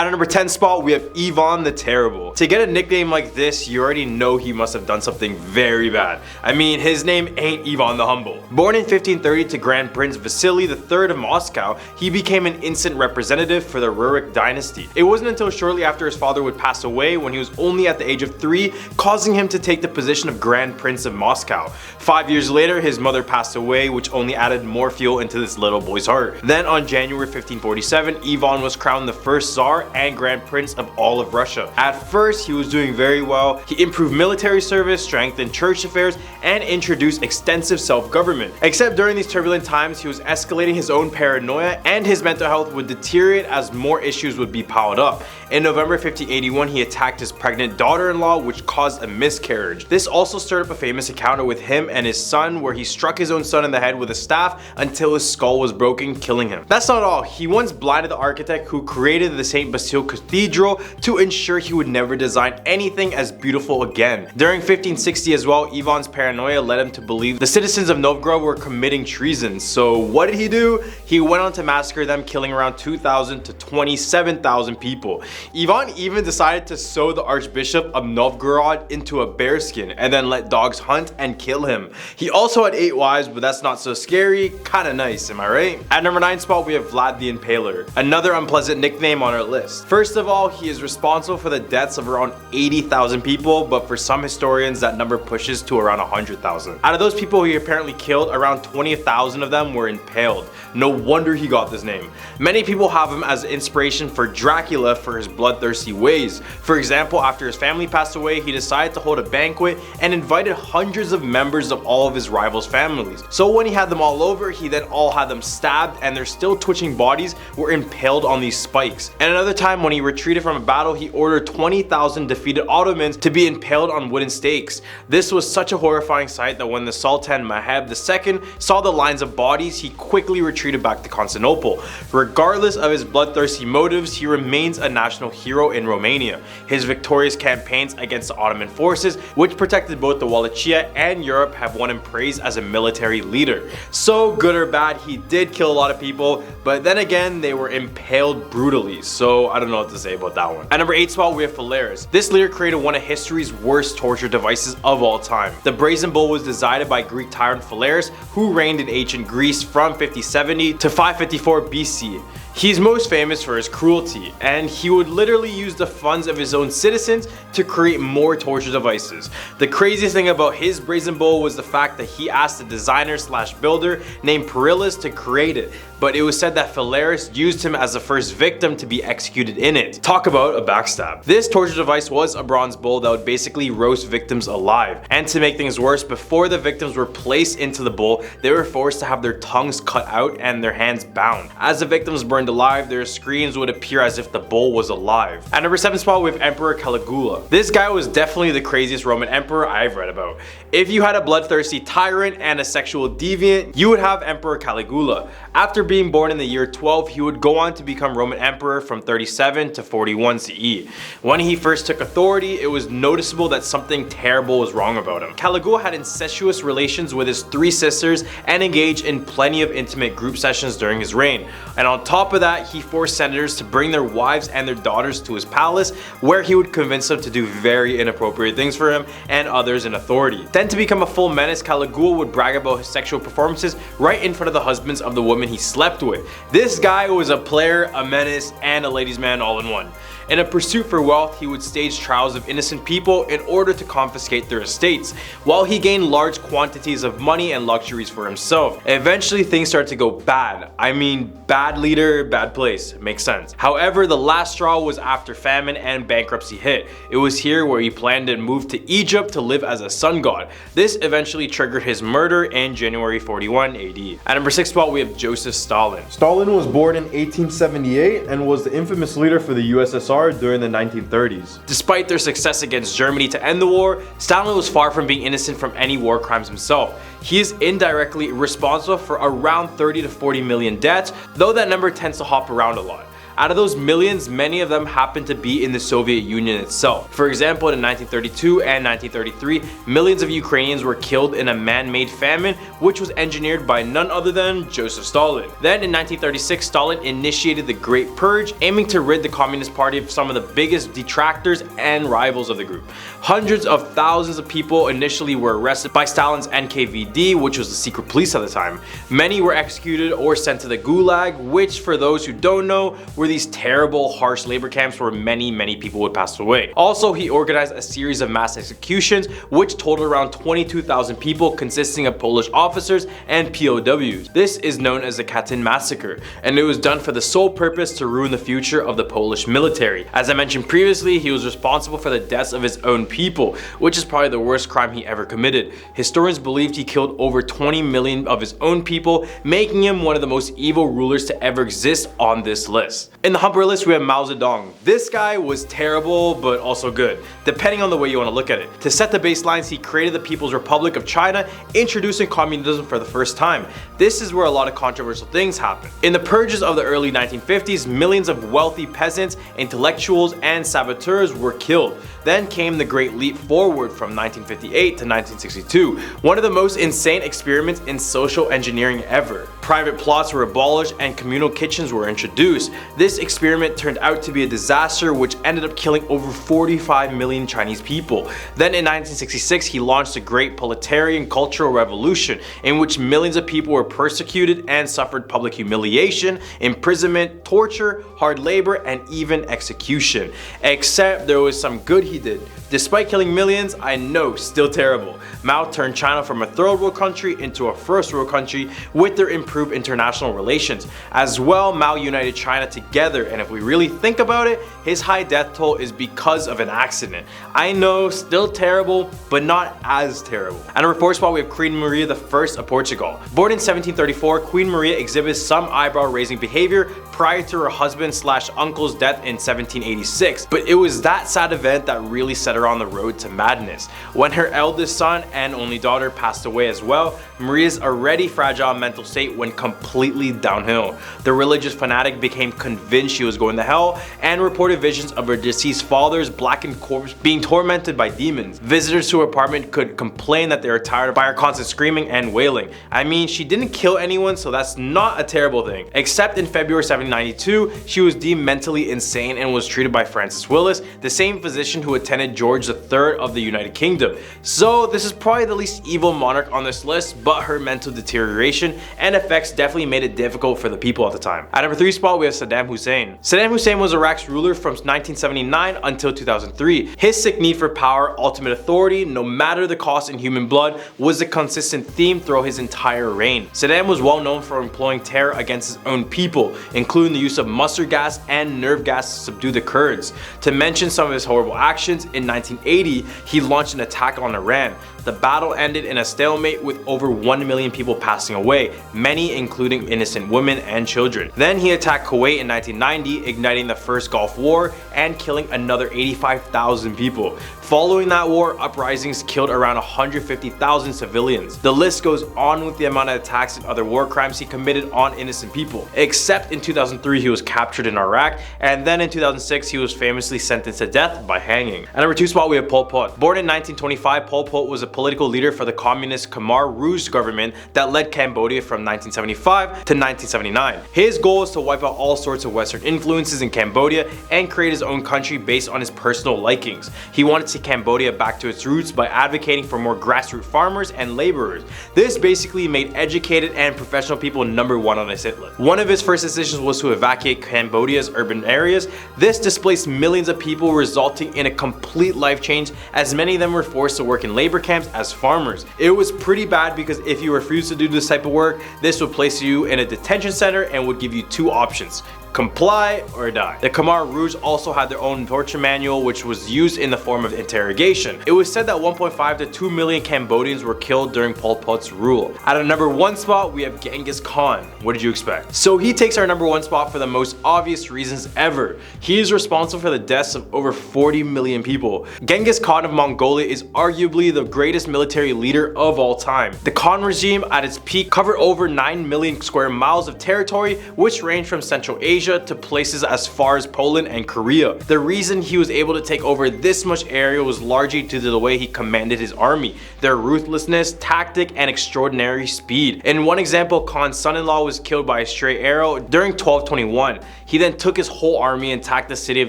At our number 10 spot, we have Ivan the Terrible. To get a nickname like this, you already know he must have done something very bad. I mean, his name ain't Ivan the Humble. Born in 1530 to Grand Prince Vasily III of Moscow, he became an instant representative for the Rurik dynasty. It wasn't until shortly after his father would pass away, when he was only at the age of 3, causing him to take the position of Grand Prince of Moscow. 5 years later, his mother passed away, which only added more fuel into this little boy's heart. Then on January 1547, Ivan was crowned the first Tsar and Grand Prince of all of Russia. At first, he was doing very well. He improved military service, strengthened church affairs, and introduced extensive self-government. Except during these turbulent times, he was escalating his own paranoia, and his mental health would deteriorate as more issues would be piled up. In November 1581, he attacked his pregnant daughter-in-law, which caused a miscarriage. This also stirred up a famous encounter with him and his son, where he struck his own son in the head with a staff until his skull was broken, killing him. That's not all. He once blinded the architect who created the St. Basile Cathedral to ensure he would never design anything as beautiful again. During 1560 as well, Ivan's paranoia led him to believe the citizens of Novgorod were committing treason. So what did he do? He went on to massacre them, killing around 2,000 to 27,000 people. Ivan even decided to sew the Archbishop of Novgorod into a bearskin and then let dogs hunt and kill him. He also had 8 wives, but that's not so scary, kinda nice, am I right? At number 9 spot, we have Vlad the Impaler, another unpleasant nickname on our list. First of all, he is responsible for the deaths of around 80,000 people, but for some historians that number pushes to around 100,000. Out of those people he apparently killed, around 20,000 of them were impaled. No wonder he got this name. Many people have him as inspiration for Dracula for his bloodthirsty ways. For example, after his family passed away, he decided to hold a banquet and invited hundreds of members of all of his rivals' families. So when he had them all over, he then all had them stabbed, and their still twitching bodies were impaled on these spikes. And another time, when he retreated from a battle, he ordered 20,000 defeated Ottomans to be impaled on wooden stakes. This was such a horrifying sight that when the Sultan Mehmed II saw the lines of bodies, he quickly retreated back to Constantinople. Regardless of his bloodthirsty motives, he remains a national hero in Romania. His victorious campaigns against the Ottoman forces, which protected both the Wallachia and Europe, have won him praise as a military leader. So good or bad, he did kill a lot of people, but then again, they were impaled brutally, so I don't know what to say about that one. At number 8 spot, we have Phalaris. This leader created one of history's worst torture devices of all time. The brazen bull was designed by Greek tyrant Phalaris, who reigned in ancient Greece from 5070 to 554 BC. He's most famous for his cruelty, and he would literally use the funds of his own citizens to create more torture devices. The craziest thing about his brazen bull was the fact that he asked a designer slash builder named Perillus to create it, but it was said that Phalaris used him as the first victim to be executed in it. Talk about a backstab. This torture device was a bronze bull that would basically roast victims alive. And to make things worse, before the victims were placed into the bull, they were forced to have their tongues cut out and their hands bound. As the victims burned alive, their screams would appear as if the bull was alive. At number 7 spot, we have Emperor Caligula. This guy was definitely the craziest Roman emperor I've read about. If you had a bloodthirsty tyrant and a sexual deviant, you would have Emperor Caligula. After being born in the year 12, he would go on to become Roman emperor from 37 to 41 CE. When he first took authority, it was noticeable that something terrible was wrong about him. Caligula had incestuous relations with his 3 sisters and engaged in plenty of intimate group sessions during his reign. And on top of that, he forced senators to bring their wives and their daughters to his palace, where he would convince them to do very inappropriate things for him and others in authority. Then, to become a full menace, Caligula would brag about his sexual performances right in front of the husbands of the women he slept with. This guy was a player, a menace, and a ladies' man all in one. In a pursuit for wealth, he would stage trials of innocent people in order to confiscate their estates, while he gained large quantities of money and luxuries for himself. Eventually, things started to go bad. I mean, bad leader, bad place. Makes sense. However, the last straw was after famine and bankruptcy hit. It was here where he planned to move to Egypt to live as a sun god. This eventually triggered his murder in January 41 AD. At number 6 spot, we have Joseph Stalin. Stalin was born in 1878 and was the infamous leader for the USSR during the 1930s. Despite their success against Germany to end the war, Stalin was far from being innocent from any war crimes himself. He is indirectly responsible for around 30 to 40 million deaths, though that number tends to hop around a lot. Out of those millions, many of them happened to be in the Soviet Union itself. For example, in 1932 and 1933, millions of Ukrainians were killed in a man-made famine, which was engineered by none other than Joseph Stalin. Then in 1936, Stalin initiated the Great Purge, aiming to rid the Communist Party of some of the biggest detractors and rivals of the group. Hundreds of thousands of people initially were arrested by Stalin's NKVD, which was the secret police at the time. Many were executed or sent to the Gulag, which, for those who don't know, were these terrible, harsh labor camps where many people would pass away. Also, he organized a series of mass executions, which totaled around 22,000 people, consisting of Polish officers and POWs. This is known as the Katyn Massacre, and it was done for the sole purpose to ruin the future of the Polish military. As I mentioned previously, he was responsible for the deaths of his own people, which is probably the worst crime he ever committed. Historians believed he killed over 20 million of his own people, making him one of the most evil rulers to ever exist on this list. In the Humper list, we have Mao Zedong. This guy was terrible, but also good, depending on the way you want to look at it. To set the baselines, he created the People's Republic of China, introducing communism for the first time. This is where a lot of controversial things happen. In the purges of the early 1950s, millions of wealthy peasants, intellectuals, and saboteurs were killed. Then came the Great Leap Forward from 1958 to 1962, one of the most insane experiments in social engineering ever. Private plots were abolished and communal kitchens were introduced. This experiment turned out to be a disaster, which ended up killing over 45 million Chinese people. Then in 1966, he launched the Great Proletarian Cultural Revolution, in which millions of people were persecuted and suffered public humiliation, imprisonment, torture, hard labor, and even execution. Except there was some good he did. Despite killing millions, I know, still terrible. Mao turned China from a third world country into a first world country with their improved international relations. As well, Mao united China together, and if we really think about it, his high death toll is because of an accident. I know, still terrible, but not as terrible. At number 4 spot, we have Queen Maria I of Portugal. Born in 1734, Queen Maria exhibits some eyebrow-raising behavior prior to her husband/uncle's death in 1786, but it was that sad event that really set her on the road to madness. When her eldest son and only daughter passed away as well, Maria's already fragile mental state went completely downhill. The religious fanatic became convinced she was going to hell and reported visions of her deceased father's blackened corpse being tormented by demons. Visitors to her apartment could complain that they were tired by her constant screaming and wailing. I mean, she didn't kill anyone, so that's not a terrible thing. Except in February 1792, she was deemed mentally insane and was treated by Francis Willis, the same physician who attended George III of the United Kingdom. So this is probably the least evil monarch on this list, but her mental deterioration and effects definitely made it difficult for the people at the time. At number 3 spot, we have Saddam Hussein. Saddam Hussein was Iraq's ruler from 1979 until 2003. His sick need for power, ultimate authority, no matter the cost in human blood, was a consistent theme throughout his entire reign. Saddam was well known for employing terror against his own people, including the use of mustard gas and nerve gas to subdue the Kurds. To mention some of his horrible actions, in 1980, he launched an attack on Iran. The battle ended in a stalemate with over 1 million people passing away, many including innocent women and children. Then he attacked Kuwait in 1990, igniting the first Gulf War and killing another 85,000 people. Following that war, uprisings killed around 150,000 civilians. The list goes on with the amount of attacks and other war crimes he committed on innocent people. Except in 2003, he was captured in Iraq, and then in 2006, he was famously sentenced to death by hanging. At number 2 spot, we have Pol Pot. Born in 1925, Pol Pot was a political leader for the communist Khmer Rouge government that led Cambodia from 1975 to 1979. His goal was to wipe out all sorts of Western influences in Cambodia and create his own country based on his personal likings. He wanted to Cambodia back to its roots by advocating for more grassroots farmers and laborers. This basically made educated and professional people number 1 on his hit list. One of his first decisions was to evacuate Cambodia's urban areas. This displaced millions of people, resulting in a complete life change, as many of them were forced to work in labor camps as farmers. It was pretty bad because if you refused to do this type of work, this would place you in a detention center and would give you 2 options: comply or die. The Khmer Rouge also had their own torture manual, which was used in the form of interrogation. It was said that 1.5 to 2 million Cambodians were killed during Pol Pot's rule. At a number 1 spot, we have Genghis Khan. What did you expect? So he takes our number 1 spot for the most obvious reasons ever. He is responsible for the deaths of over 40 million people. Genghis Khan of Mongolia is arguably the greatest military leader of all time. The Khan regime at its peak covered over 9 million square miles of territory, which ranged from Central Asia Asia to places as far as Poland and Korea. The reason he was able to take over this much area was largely due to the way he commanded his army, their ruthlessness, tactic, and extraordinary speed. In one example, Khan's son-in-law was killed by a stray arrow during 1221. He then took his whole army and attacked the city of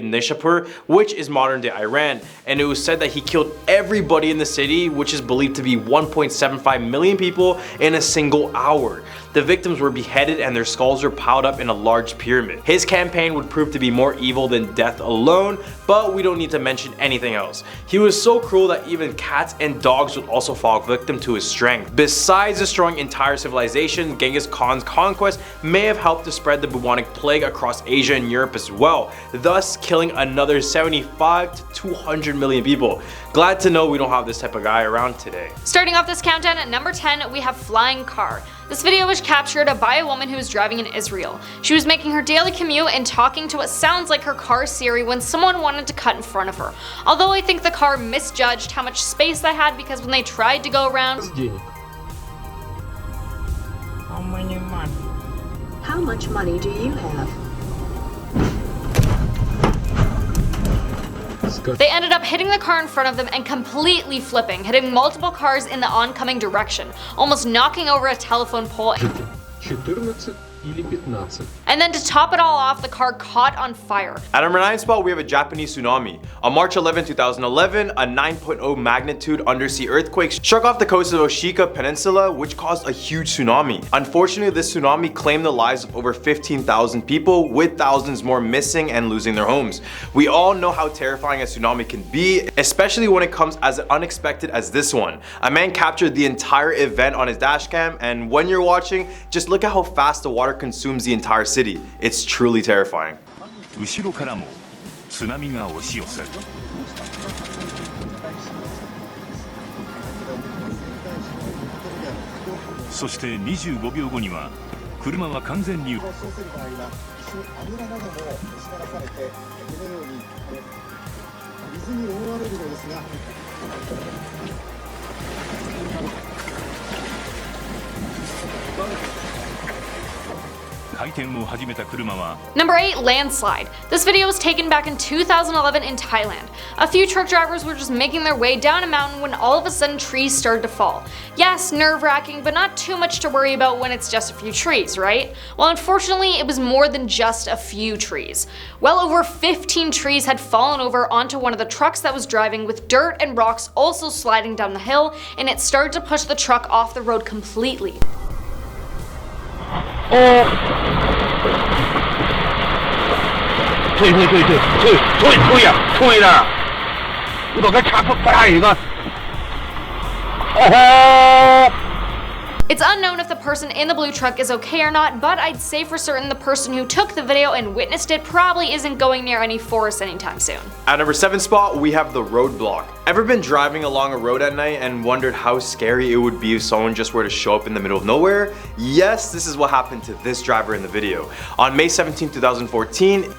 Nishapur, which is modern-day Iran, and it was said that he killed everybody in the city, which is believed to be 1.75 million people, in a single hour. The victims were beheaded and their skulls were piled up in a large pyramid. His campaign would prove to be more evil than death alone, but we don't need to mention anything else. He was so cruel that even cats and dogs would also fall victim to his strength. Besides destroying entire civilizations, Genghis Khan's conquest may have helped to spread the bubonic plague across Asia and Europe as well, thus killing another 75 to 200 million people. Glad to know we don't have this type of guy around today. Starting off this countdown at number 10, we have Flying Car. This video was captured by a woman who was driving in Israel. She was making her daily commute and talking to what sounds like her car Siri when someone wanted to cut in front of her. Although I think the car misjudged how much space they had, because when they tried to go around, How much money do you have? they ended up hitting the car in front of them and completely flipping, hitting multiple cars in the oncoming direction, almost knocking over a telephone pole. 14 или 15. And then to top it all off, the car caught on fire. At number 9 spot, we have a Japanese tsunami. On March 11, 2011, a 9.0 magnitude undersea earthquake struck off the coast of Oshika Peninsula, which caused a huge tsunami. Unfortunately, this tsunami claimed the lives of over 15,000 people, with thousands more missing and losing their homes. We all know how terrifying a tsunami can be, especially when it comes as unexpected as this one. A man captured the entire event on his dashcam, and when you're watching, just look at how fast the water consumes the entire city. It's truly terrifying. 後ろからも津波が押し寄せる。そして25秒後には車は完全に回転を始めた車は Number 8, landslide. This video was taken back in 2011 in Thailand. A few truck drivers were just making their way down a mountain when all of a sudden trees started to fall. Yes, nerve-wracking, but not too much to worry about when it's just a few trees, right? Well, unfortunately, it was more than just a few trees. Well over 15 trees had fallen over onto one of the trucks that was driving, with dirt and rocks also sliding down the hill, and it started to push the truck off the road completely. 退啦！我都该查出来一个。哦。 It's unknown if the person in the blue truck is okay or not, but I'd say for certain the person who took the video and witnessed it probably isn't going near any forest anytime soon. At number 7 spot, we have the roadblock. Ever been driving along a road at night and wondered how scary it would be if someone just were to show up in the middle of nowhere? Yes, this is what happened to this driver in the video. On May 17, 2014,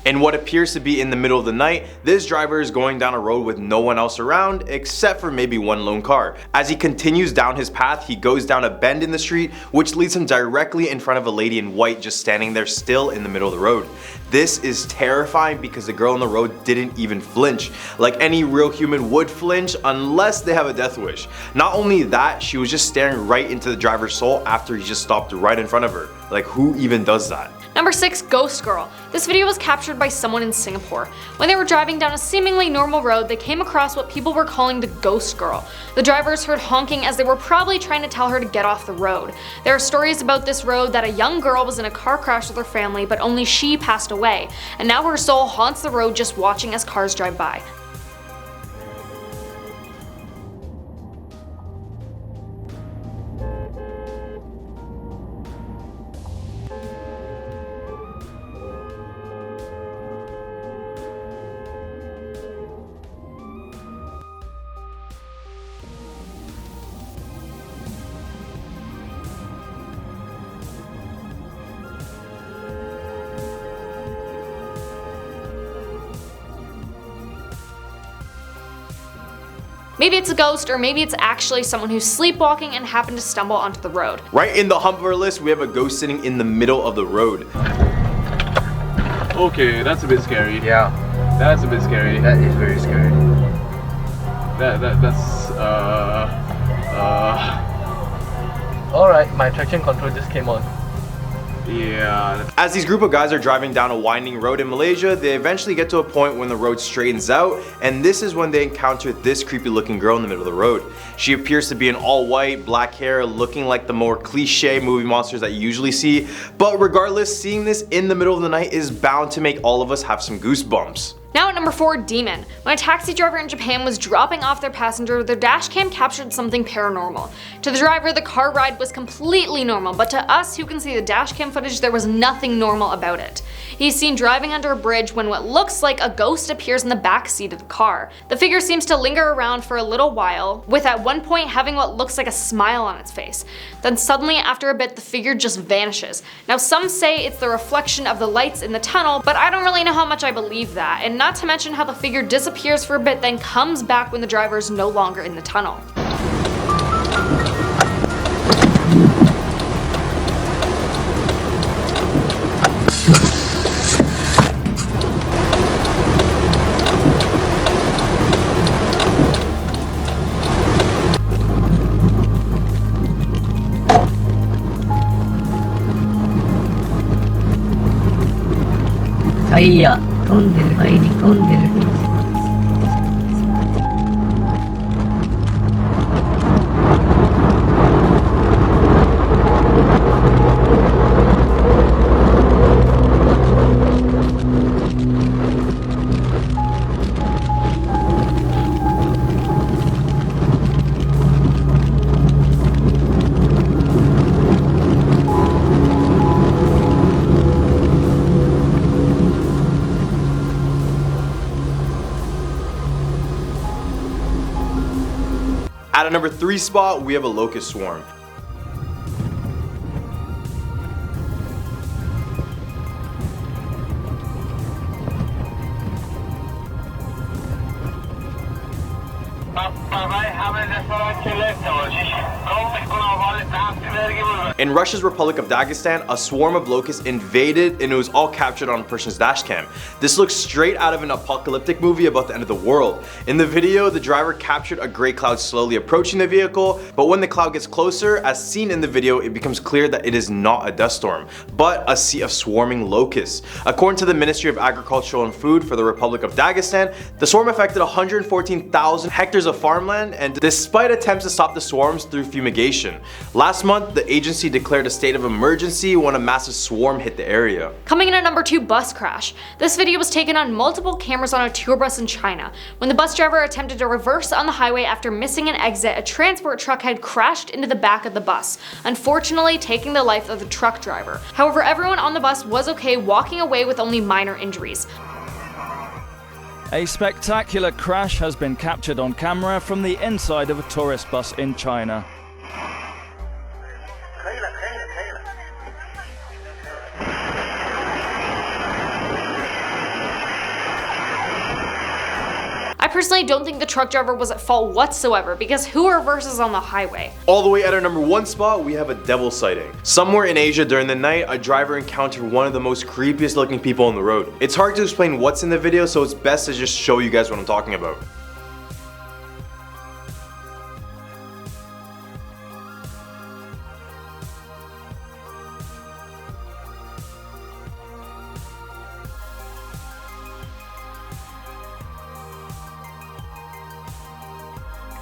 in what appears to be in the middle of the night, this driver is going down a road with no one else around except for maybe one lone car. As he continues down his path, he goes down a bend in the street, which leads him directly in front of a lady in white just standing there still in the middle of the road. This is terrifying because the girl on the road didn't even flinch, like any real human would flinch unless they have a death wish. Not only that, she was just staring right into the driver's soul after he just stopped right in front of her. Like, who even does that? Number 6, Ghost Girl. This video was captured by someone in Singapore. When they were driving down a seemingly normal road, they came across what people were calling the Ghost Girl. The drivers heard honking as they were probably trying to tell her to get off the road. There are stories about this road that a young girl was in a car crash with her family, but only she passed away, and now her soul haunts the road just watching as cars drive by. Maybe it's a ghost, or maybe it's actually someone who's sleepwalking and happened to stumble onto the road. Right in the hump of our list, we have a ghost sitting in the middle of the road. Okay, that's a bit scary. Yeah, That's a bit scary. that is very scary. That's Alright, my traction control just came on. yeah. As these group of guys are driving down a winding road in Malaysia, they eventually get to a point when the road straightens out, and this is when they encounter this creepy looking girl in the middle of the road. She appears to be in all white, black hair, looking like the more cliche movie monsters that you usually see, but regardless, seeing this in the middle of the night is bound to make all of us have some goosebumps. Now at number 4, Demon. When a taxi driver in Japan was dropping off their passenger, their dash cam captured something paranormal. To the driver, the car ride was completely normal, but to us who can see the dash cam footage, there was nothing normal about it. He's seen driving under a bridge when what looks like a ghost appears in the back seat of the car. The figure seems to linger around for a little while, with at one point having what looks like a smile on its face. Then suddenly, after a bit, the figure just vanishes. Now some say it's the reflection of the lights in the tunnel, but I don't really know how much I believe that, and not to mention how the figure disappears for a bit then comes back when the driver is no longer in the tunnel. Saya 飛んでる入り込んでる At a number 3 spot, we have a locust swarm. In Russia's Republic of Dagestan, a swarm of locusts invaded and it was all captured on a person's dashcam. This looks straight out of an apocalyptic movie about the end of the world. In the video, the driver captured a gray cloud slowly approaching the vehicle, but when the cloud gets closer, as seen in the video, it becomes clear that it is not a dust storm, but a sea of swarming locusts. According to the Ministry of Agriculture and Food for the Republic of Dagestan, the swarm affected 114,000 hectares of farmland, and despite attempts to stop the swarms through fumigation. Last month, the agency declared a state of emergency when a massive swarm hit the area. Coming in at number 2, bus crash. This video was taken on multiple cameras on a tour bus in China. When the bus driver attempted to reverse on the highway after missing an exit, a transport truck had crashed into the back of the bus, unfortunately taking the life of the truck driver. However, everyone on the bus was okay, walking away with only minor injuries. A spectacular crash has been captured on camera from the inside of a tourist bus in China. I personally don't think the truck driver was at fault whatsoever, because who reverses on the highway? All the way at our number 1 spot, we have a devil sighting. Somewhere in Asia during the night, a driver encountered one of the most creepiest looking people on the road. It's hard to explain what's in the video, so it's best to just show you guys what I'm talking about.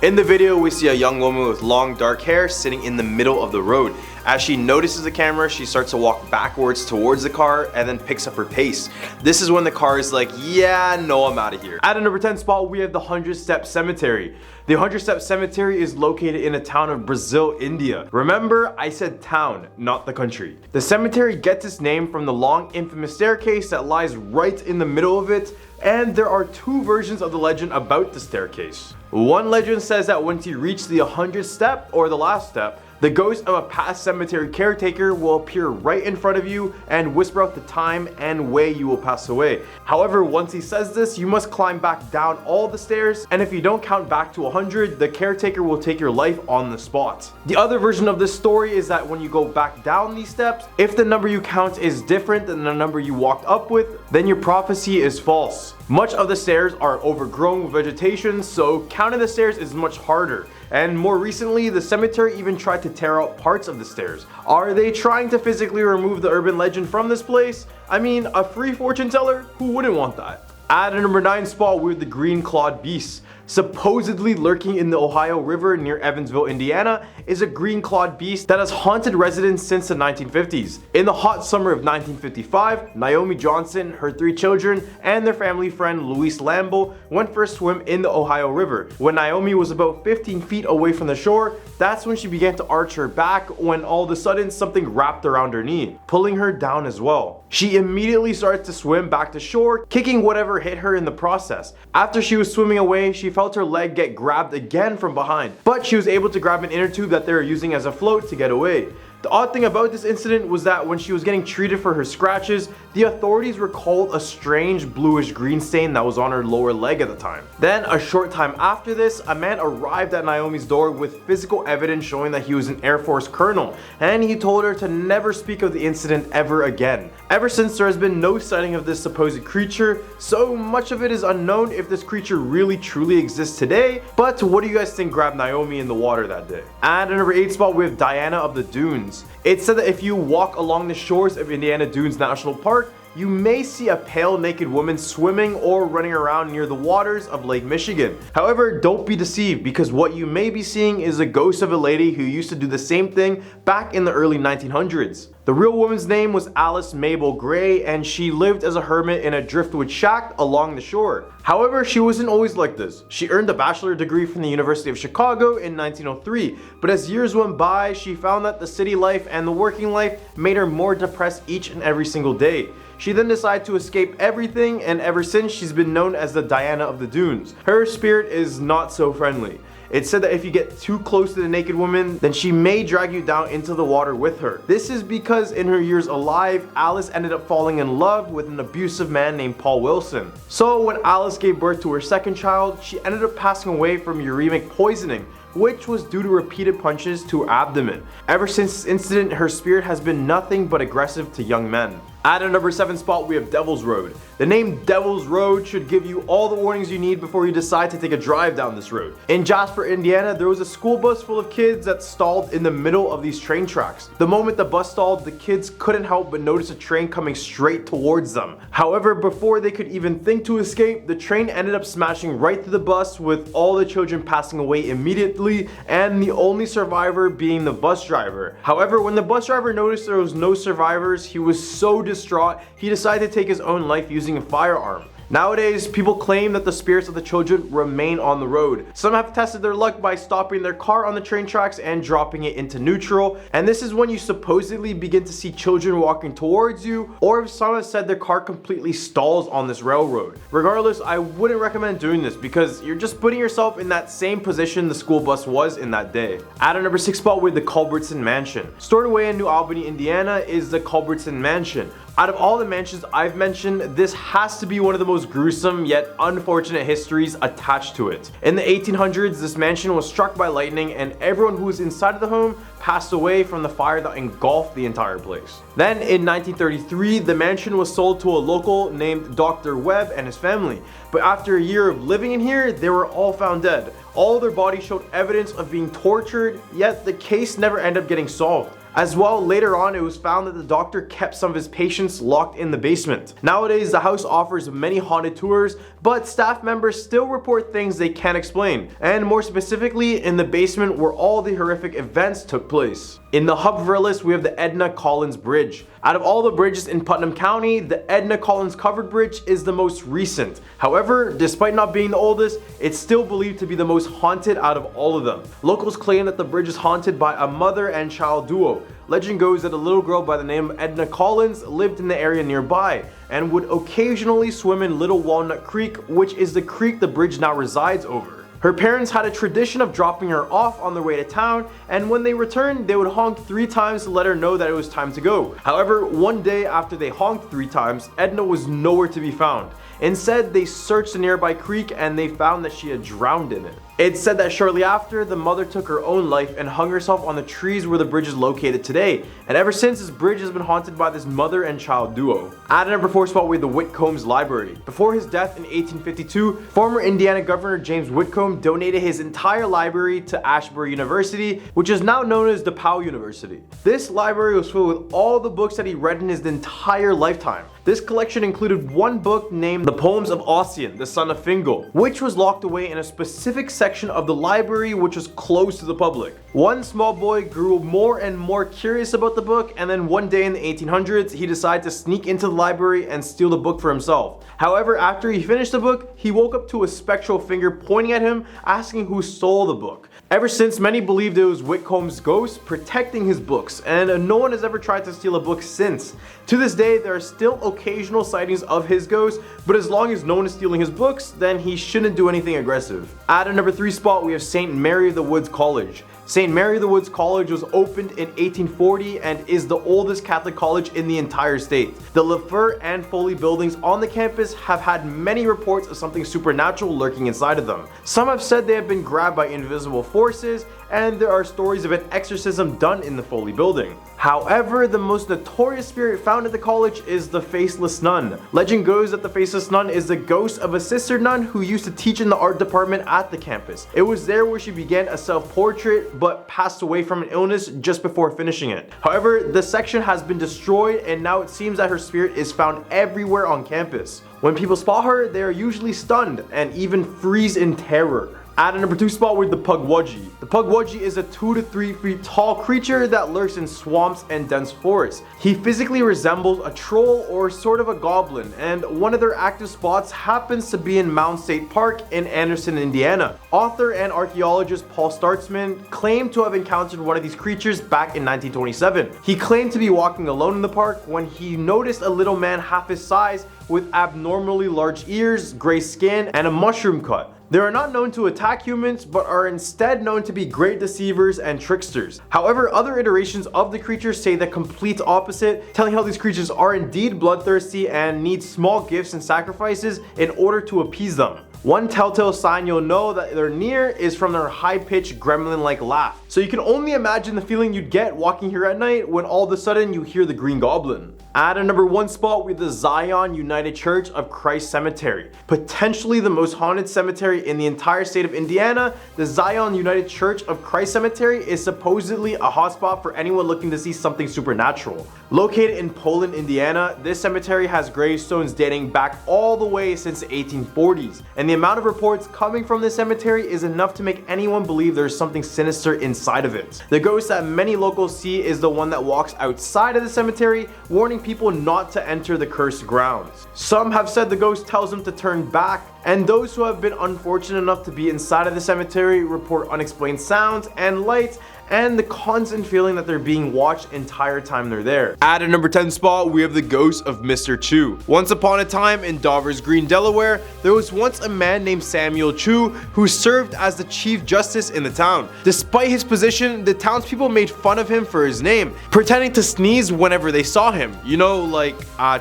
In the video, we see a young woman with long dark hair sitting in the middle of the road. As she notices the camera, she starts to walk backwards towards the car and then picks up her pace. This is when the car is like, yeah, no, I'm out of here. At a number 10 spot, we have the 100-Step Cemetery. The 100-Step Cemetery is located in a town of Brazil, India. Remember, I said town, not the country. The cemetery gets its name from the long infamous staircase that lies right in the middle of it, and there are 2 versions of the legend about the staircase. One legend says that once you reach the 100th step, or the last step, The ghost of a past cemetery caretaker will appear right in front of you and whisper out the time and way you will pass away. However, once he says this, you must climb back down all the stairs, and if you don't count back to 100, the caretaker will take your life on the spot. The other version of this story is that when you go back down these steps, if the number you count is different than the number you walked up with, then your prophecy is false. Much of the stairs are overgrown with vegetation, so counting the stairs is much harder. And more recently, the cemetery even tried to tear out parts of the stairs. Are they trying to physically remove the urban legend from this place? I mean, a free fortune teller? Who wouldn't want that? At a number 9 spot, we have the green clawed beast. Supposedly lurking in the Ohio River near Evansville, Indiana, is a green clawed beast that has haunted residents since the 1950s. In the hot summer of 1955, Naomi Johnson, her 3 children, and their family friend Luis Lambo went for a swim in the Ohio River. When Naomi was about 15 feet away from the shore, that's when she began to arch her back when all of a sudden something wrapped around her knee, pulling her down as well. She immediately started to swim back to shore, kicking whatever hit her in the process. After she was swimming away, she felt her leg get grabbed again from behind, but she was able to grab an inner tube that they were using as a float to get away. The odd thing about this incident was that when she was getting treated for her scratches, the authorities recalled a strange bluish green stain that was on her lower leg at the time. Then, a short time after this, a man arrived at Naomi's door with physical evidence showing that he was an Air Force colonel, and he told her to never speak of the incident ever again. Ever since, there has been no sighting of this supposed creature, so much of it is unknown if this creature really truly exists today. But what do you guys think grabbed Naomi in the water that day? At number 8 spot, we have Diana of the Dunes. It's said that if you walk along the shores of Indiana Dunes National Park, you may see a pale naked woman swimming or running around near the waters of Lake Michigan. However, don't be deceived, because what you may be seeing is a ghost of a lady who used to do the same thing back in the early 1900s. The real woman's name was Alice Mabel Gray, and she lived as a hermit in a driftwood shack along the shore. However, she wasn't always like this. She earned a bachelor's degree from the University of Chicago in 1903, but as years went by, she found that the city life and the working life made her more depressed each and every single day. She then decided to escape everything, and ever since she's been known as the Diana of the Dunes. Her spirit is not so friendly. It's said that if you get too close to the naked woman, then she may drag you down into the water with her. This is because in her years alive, Alice ended up falling in love with an abusive man named Paul Wilson. So when Alice gave birth to her second child, she ended up passing away from uremic poisoning, which was due to repeated punches to her abdomen. Ever since this incident, her spirit has been nothing but aggressive to young men. At a number 7 spot, we have Devil's Road. The name Devil's Road should give you all the warnings you need before you decide to take a drive down this road. In Jasper, Indiana, there was a school bus full of kids that stalled in the middle of these train tracks. The moment the bus stalled, the kids couldn't help but notice a train coming straight towards them. However, before they could even think to escape, the train ended up smashing right through the bus, with all the children passing away immediately, and the only survivor being the bus driver. However, when the bus driver noticed there was no survivors, he was so distraught, he decided to take his own life using a firearm. Nowadays, people claim that the spirits of the children remain on the road. Some have tested their luck by stopping their car on the train tracks and dropping it into neutral, and this is when you supposedly begin to see children walking towards you, or if someone said their car completely stalls on this railroad. Regardless, I wouldn't recommend doing this because you're just putting yourself in that same position the school bus was in that day. At a number 6 spot, with the Culbertson Mansion. Stored away in New Albany, Indiana is the Culbertson Mansion. Out of all the mansions I've mentioned, this has to be one of the most gruesome yet unfortunate histories attached to it. In the 1800s, this mansion was struck by lightning, and everyone who was inside of the home passed away from the fire that engulfed the entire place. Then in 1933, the mansion was sold to a local named Dr. Webb and his family. But after a year of living in here, they were all found dead. All their bodies showed evidence of being tortured, yet the case never ended up getting solved. As well, later on, it was found that the doctor kept some of his patients locked in the basement. Nowadays, the house offers many haunted tours, but staff members still report things they can't explain, and more specifically, in the basement where all the horrific events took place. In the hub of our list, we have the Edna Collins Bridge. Out of all the bridges in Putnam County, the Edna Collins Covered Bridge is the most recent. However, despite not being the oldest, it's still believed to be the most haunted out of all of them. Locals claim that the bridge is haunted by a mother and child duo. Legend goes that a little girl by the name of Edna Collins lived in the area nearby and would occasionally swim in Little Walnut Creek, which is the creek the bridge now resides over. Her parents had a tradition of dropping her off on their way to town, and when they returned, they would honk 3 times to let her know that it was time to go. However, one day after they honked 3 times, Edna was nowhere to be found. Instead, they searched the nearby creek and they found that she had drowned in it. It's said that shortly after, the mother took her own life and hung herself on the trees where the bridge is located today. And ever since, this bridge has been haunted by this mother and child duo. At a number 4 spot, we have the Whitcomb's Library. Before his death in 1852, former Indiana Governor James Whitcomb donated his entire library to Ashbury University, which is now known as DePauw University. This library was filled with all the books that he read in his entire lifetime. This collection included one book named The Poems of Ossian, the Son of Fingal, which was locked away in a specific section of the library which was closed to the public. One small boy grew more and more curious about the book, and then one day in the 1800s, he decided to sneak into the library and steal the book for himself. However, after he finished the book, he woke up to a spectral finger pointing at him, asking who stole the book. Ever since, many believed it was Whitcomb's ghost protecting his books, and no one has ever tried to steal a book since. To this day, there are still occasional sightings of his ghost, but as long as no one is stealing his books, then he shouldn't do anything aggressive. At a number 3 spot, we have St. Mary of the Woods College. St. Mary of the Woods College was opened in 1840 and is the oldest Catholic college in the entire state. The Lefevre and Foley buildings on the campus have had many reports of something supernatural lurking inside of them. Some have said they have been grabbed by invisible forces, and there are stories of an exorcism done in the Foley building. However, the most notorious spirit found at the college is the Faceless Nun. Legend goes that the Faceless Nun is the ghost of a sister nun who used to teach in the art department at the campus. It was there where she began a self-portrait but passed away from an illness just before finishing it. However, the section has been destroyed and now it seems that her spirit is found everywhere on campus. When people spot her, they are usually stunned and even freeze in terror. At a number 2 spot with the Pukwudgie. The Pukwudgie is a 2 to 3 feet tall creature that lurks in swamps and dense forests. He physically resembles a troll or sort of a goblin, and one of their active spots happens to be in Mound State Park in Anderson, Indiana. Author and archaeologist Paul Startzman claimed to have encountered one of these creatures back in 1927. He claimed to be walking alone in the park when he noticed a little man half his size with abnormally large ears, gray skin, and a mushroom cut. They are not known to attack humans, but are instead known to be great deceivers and tricksters. However, other iterations of the creatures say the complete opposite, telling how these creatures are indeed bloodthirsty and need small gifts and sacrifices in order to appease them. One telltale sign you'll know that they're near is from their high-pitched gremlin-like laugh. So you can only imagine the feeling you'd get walking here at night when all of a sudden you hear the Green Goblin. At a number 1 spot, we have the Zion United Church of Christ Cemetery. Potentially the most haunted cemetery in the entire state of Indiana, the Zion United Church of Christ Cemetery is supposedly a hotspot for anyone looking to see something supernatural. Located in Poland, Indiana, this cemetery has gravestones dating back all the way since the 1840s, and the amount of reports coming from this cemetery is enough to make anyone believe there's something sinister inside of it. The ghost that many locals see is the one that walks outside of the cemetery, warning people not to enter the cursed grounds. Some have said the ghost tells them to turn back, and those who have been unfortunate enough to be inside of the cemetery report unexplained sounds and lights and the constant feeling that they're being watched entire time they're there. At a number 10 spot, we have the ghost of Mr. Chu. Once upon a time in Dover's Green, Delaware, there was once a man named Samuel Chu who served as the chief justice in the town. Despite his position, the townspeople made fun of him for his name, pretending to sneeze whenever they saw him. You know, like,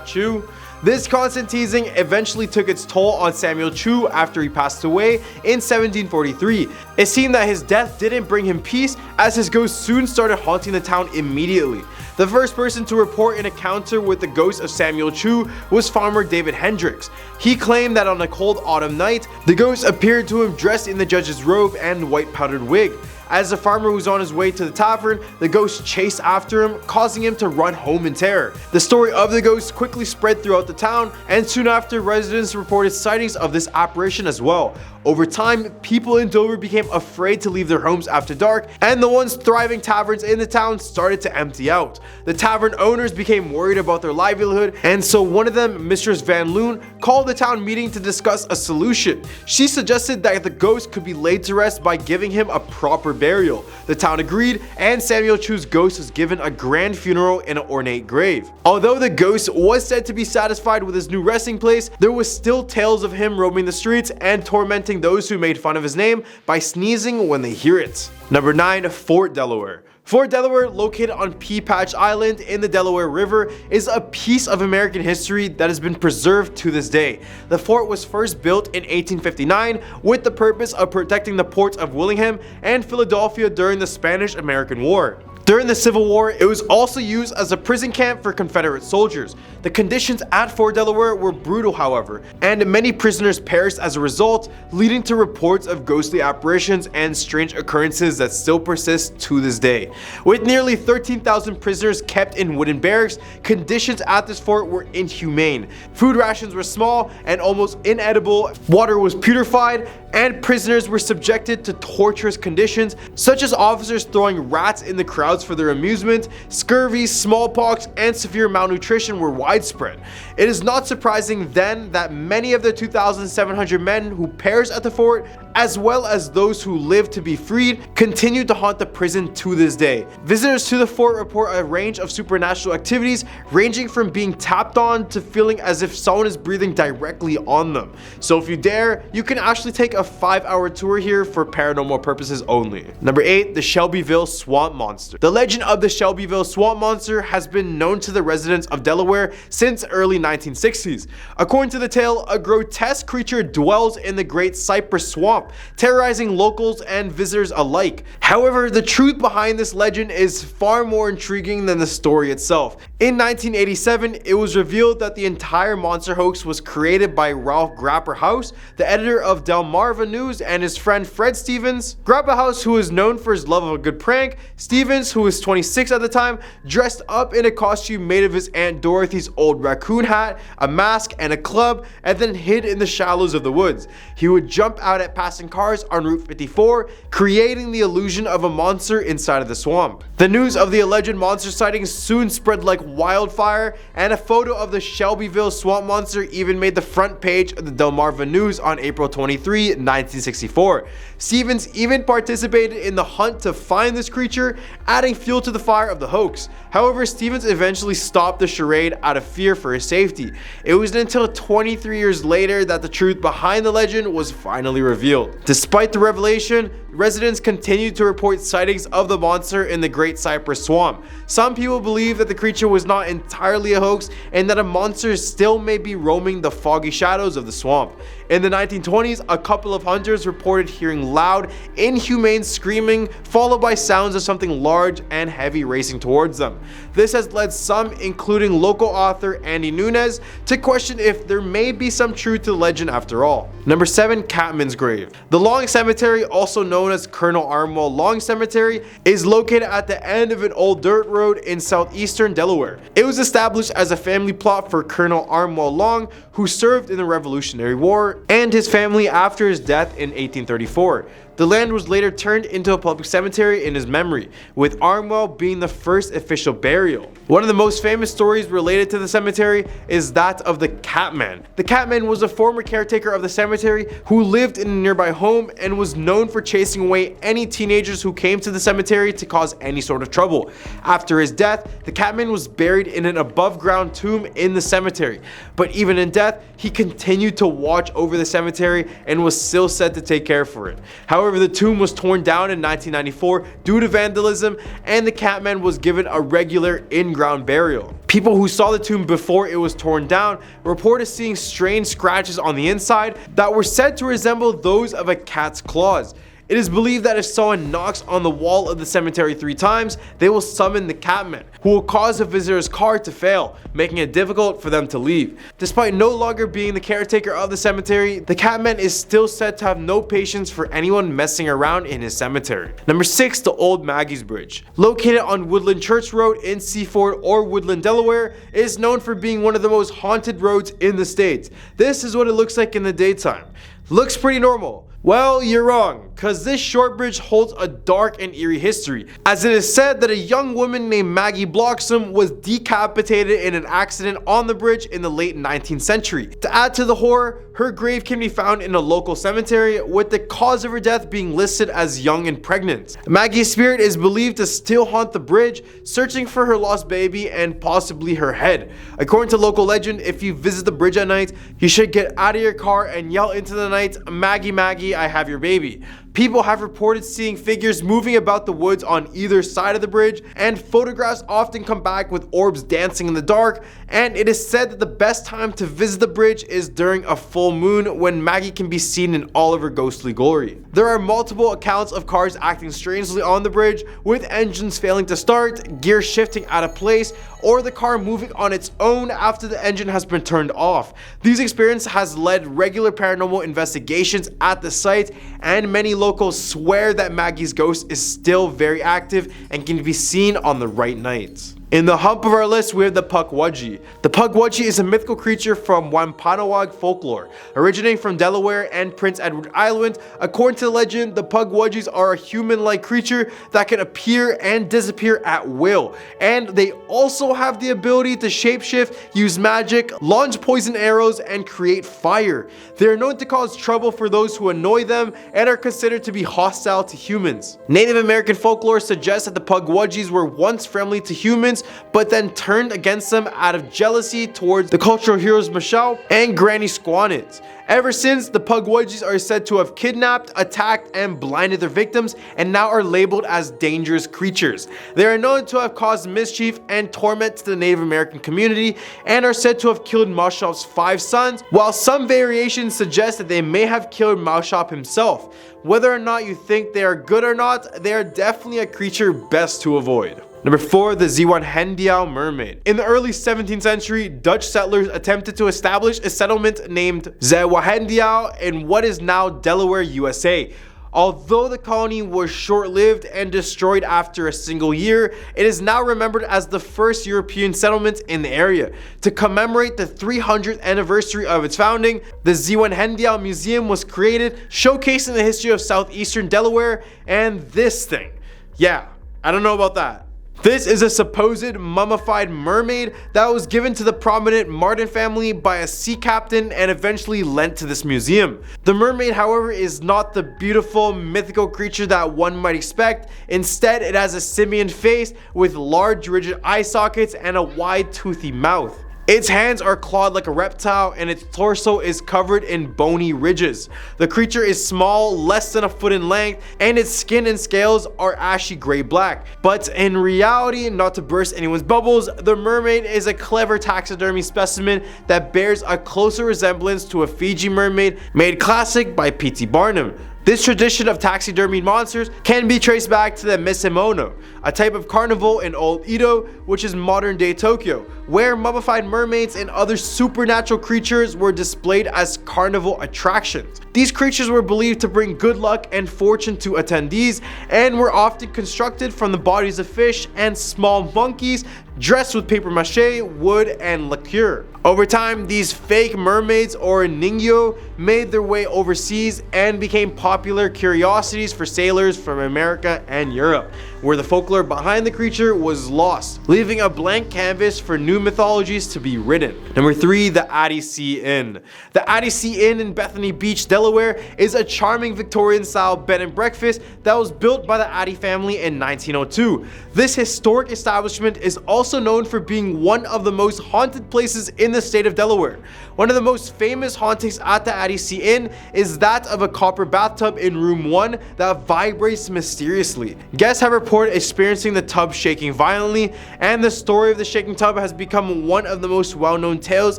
Chu? This constant teasing eventually took its toll on Samuel Chu after he passed away in 1743. It seemed that his death didn't bring him peace, as his ghost soon started haunting the town immediately. The first person to report an encounter with the ghost of Samuel Chu was farmer David Hendricks. He claimed that on a cold autumn night, the ghost appeared to him dressed in the judge's robe and white powdered wig. As the farmer was on his way to the tavern, the ghost chased after him, causing him to run home in terror. The story of the ghost quickly spread throughout the town, and soon after, residents reported sightings of this apparition as well. Over time, people in Dover became afraid to leave their homes after dark, and the once thriving taverns in the town started to empty out. The tavern owners became worried about their livelihood, and so one of them, Mistress Van Loon, called the town meeting to discuss a solution. She suggested that the ghost could be laid to rest by giving him a proper burial. The town agreed, and Samuel Chu's ghost was given a grand funeral in an ornate grave. Although the ghost was said to be satisfied with his new resting place, there was still tales of him roaming the streets and tormenting taunting those who made fun of his name by sneezing when they hear it. Number 9. Fort Delaware. Fort Delaware, located on Pea Patch Island in the Delaware River, is a piece of American history that has been preserved to this day. The fort was first built in 1859 with the purpose of protecting the ports of Willingham and Philadelphia during the Spanish-American War. During the Civil War, it was also used as a prison camp for Confederate soldiers. The conditions at Fort Delaware were brutal, however, and many prisoners perished as a result, leading to reports of ghostly apparitions and strange occurrences that still persist to this day. With nearly 13,000 prisoners kept in wooden barracks, conditions at this fort were inhumane. Food rations were small and almost inedible, water was putrefied, and prisoners were subjected to torturous conditions, such as officers throwing rats in the crowds for their amusement. Scurvy, smallpox, and severe malnutrition were widespread. It is not surprising then that many of the 2,700 men who perished at the fort, as well as those who lived to be freed, continue to haunt the prison to this day. Visitors to the fort report a range of supernatural activities, ranging from being tapped on to feeling as if someone is breathing directly on them. So if you dare, you can actually take a 5-hour tour here for paranormal purposes only. Number 8. The Shelbyville Swamp Monster. The legend of the Shelbyville Swamp Monster has been known to the residents of Delaware since early 1960s. According to the tale, a grotesque creature dwells in the Great Cypress Swamp, terrorizing locals and visitors alike. However, the truth behind this legend is far more intriguing than the story itself. In 1987, it was revealed that the entire monster hoax was created by Ralph Grapperhaus, the editor of Delmarva News, and his friend Fred Stevens. Grapperhaus, who is known for his love of a good prank, Stevens, who was 26 at the time, dressed up in a costume made of his Aunt Dorothy's old raccoon hat, a mask, and a club, and then hid in the shallows of the woods. He would jump out at passing cars on Route 54, creating the illusion of a monster inside of the swamp. The news of the alleged monster sightings soon spread like wildfire, and a photo of the Shelbyville Swamp Monster even made the front page of the Delmarva News on April 23, 1964. Stevens even participated in the hunt to find this creature, adding fuel to the fire of the hoax. However, Stevens eventually stopped the charade out of fear for his safety. It wasn't until 23 years later that the truth behind the legend was finally revealed. Despite the revelation, residents continued to report sightings of the monster in the Great Cypress Swamp. Some people believe that the creature was not entirely a hoax and that a monster still may be roaming the foggy shadows of the swamp. In the 1920s, a couple of hunters reported hearing loud, inhumane screaming, followed by sounds of something large and heavy racing towards them. This has led some, including local author Andy Nunes, to question if there may be some truth to the legend after all. Number 7. Catman's Grave. The Long Cemetery, also known as Colonel Armwell Long Cemetery, is located at the end of an old dirt road in southeastern Delaware. It was established as a family plot for Colonel Armwell Long, who served in the Revolutionary War, and his family after his death in 1834. The land was later turned into a public cemetery in his memory, with Armwell being the first official burial. One of the most famous stories related to the cemetery is that of the Catman. The Catman was a former caretaker of the cemetery who lived in a nearby home and was known for chasing away any teenagers who came to the cemetery to cause any sort of trouble. After his death, the Catman was buried in an above-ground tomb in the cemetery. But even in death, he continued to watch over the cemetery and was still said to take care for it. However, the tomb was torn down in 1994 due to vandalism, and the Catman was given a regular in-ground burial. People who saw the tomb before it was torn down reported seeing strange scratches on the inside that were said to resemble those of a cat's claws. It is believed that if someone knocks on the wall of the cemetery 3 times, they will summon the Catman, who will cause a visitor's car to fail, making it difficult for them to leave. Despite no longer being the caretaker of the cemetery, the Catman is still said to have no patience for anyone messing around in his cemetery. Number 6. The Old Maggie's Bridge. Located on Woodland Church Road in Seaford or Woodland, Delaware, it is known for being one of the most haunted roads in the state. This is what it looks like in the daytime. Looks pretty normal. Well, you're wrong. cause this short bridge holds a dark and eerie history, as it is said that a young woman named Maggie Bloxham was decapitated in an accident on the bridge in the late 19th century. To add to the horror, her grave can be found in a local cemetery, with the cause of her death being listed as young and pregnant. Maggie's spirit is believed to still haunt the bridge, searching for her lost baby and possibly her head. According to local legend, if you visit the bridge at night, you should get out of your car and yell into the night, "Maggie, Maggie, I have your baby." People have reported seeing figures moving about the woods on either side of the bridge, and photographs often come back with orbs dancing in the dark, and it is said that the best time to visit the bridge is during a full moon, when Maggie can be seen in all of her ghostly glory. There are multiple accounts of cars acting strangely on the bridge, with engines failing to start, gears shifting out of place, or the car moving on its own after the engine has been turned off. These experiences has led regular paranormal investigations at the site, and many locals swear that Maggie's ghost is still very active and can be seen on the right nights. In the hump of our list, we have the Pukwudgie. The Pukwudgie is a mythical creature from Wampanoag folklore, originating from Delaware and Prince Edward Island. According to the legend, the Pukwudgies are a human-like creature that can appear and disappear at will, and they also have the ability to shapeshift, use magic, launch poison arrows, and create fire. They are known to cause trouble for those who annoy them and are considered to be hostile to humans. Native American folklore suggests that the Pukwudgies were once friendly to humans, but then turned against them out of jealousy towards the cultural heroes Michelle and Granny Squanit. Ever since, the Pukwudgies are said to have kidnapped, attacked, and blinded their victims, and now are labeled as dangerous creatures. They are known to have caused mischief and torment to the Native American community, and are said to have killed Maushop's 5 sons, while some variations suggest that they may have killed Maushop himself. Whether or not you think they are good or not, they are definitely a creature best to avoid. Number 4, the Zeewanhendiao mermaid. In the early 17th century, Dutch settlers attempted to establish a settlement named Zeewanhendiao in what is now Delaware, USA. Although the colony was short-lived and destroyed after a single year, it is now remembered as the first European settlement in the area. To commemorate the 300th anniversary of its founding, the Zeewanhendiao Museum was created, showcasing the history of southeastern Delaware. And this thing, yeah, I don't know about that. This is a supposed mummified mermaid that was given to the prominent Martin family by a sea captain and eventually lent to this museum. The mermaid, however, is not the beautiful mythical creature that one might expect. Instead, it has a simian face with large rigid eye sockets and a wide toothy mouth. Its hands are clawed like a reptile, and its torso is covered in bony ridges. The creature is small, less than a foot in length, and its skin and scales are ashy gray-black. But in reality, not to burst anyone's bubbles, the mermaid is a clever taxidermy specimen that bears a closer resemblance to a Fiji mermaid made classic by P.T. Barnum. This tradition of taxidermied monsters can be traced back to the Misemono, a type of carnival in Old Edo, which is modern-day Tokyo, where mummified mermaids and other supernatural creatures were displayed as carnival attractions. These creatures were believed to bring good luck and fortune to attendees, and were often constructed from the bodies of fish and small monkeys dressed with paper mache, wood, and lacquer. Over time, these fake mermaids, or ningyo, made their way overseas and became popular curiosities for sailors from America and Europe, where the folklore behind the creature was lost, leaving a blank canvas for new mythologies to be written. Number 3, the Addie C Inn. The Addie C Inn in Bethany Beach, Delaware is a charming Victorian-style bed and breakfast that was built by the Addie family in 1902. This historic establishment is also known for being one of the most haunted places in the state of Delaware. One of the most famous hauntings at the Addie C Inn is that of a copper bathtub in room 1 that vibrates mysteriously. Guests have reported experiencing the tub shaking violently, and the story of the shaking tub has become one of the most well-known tales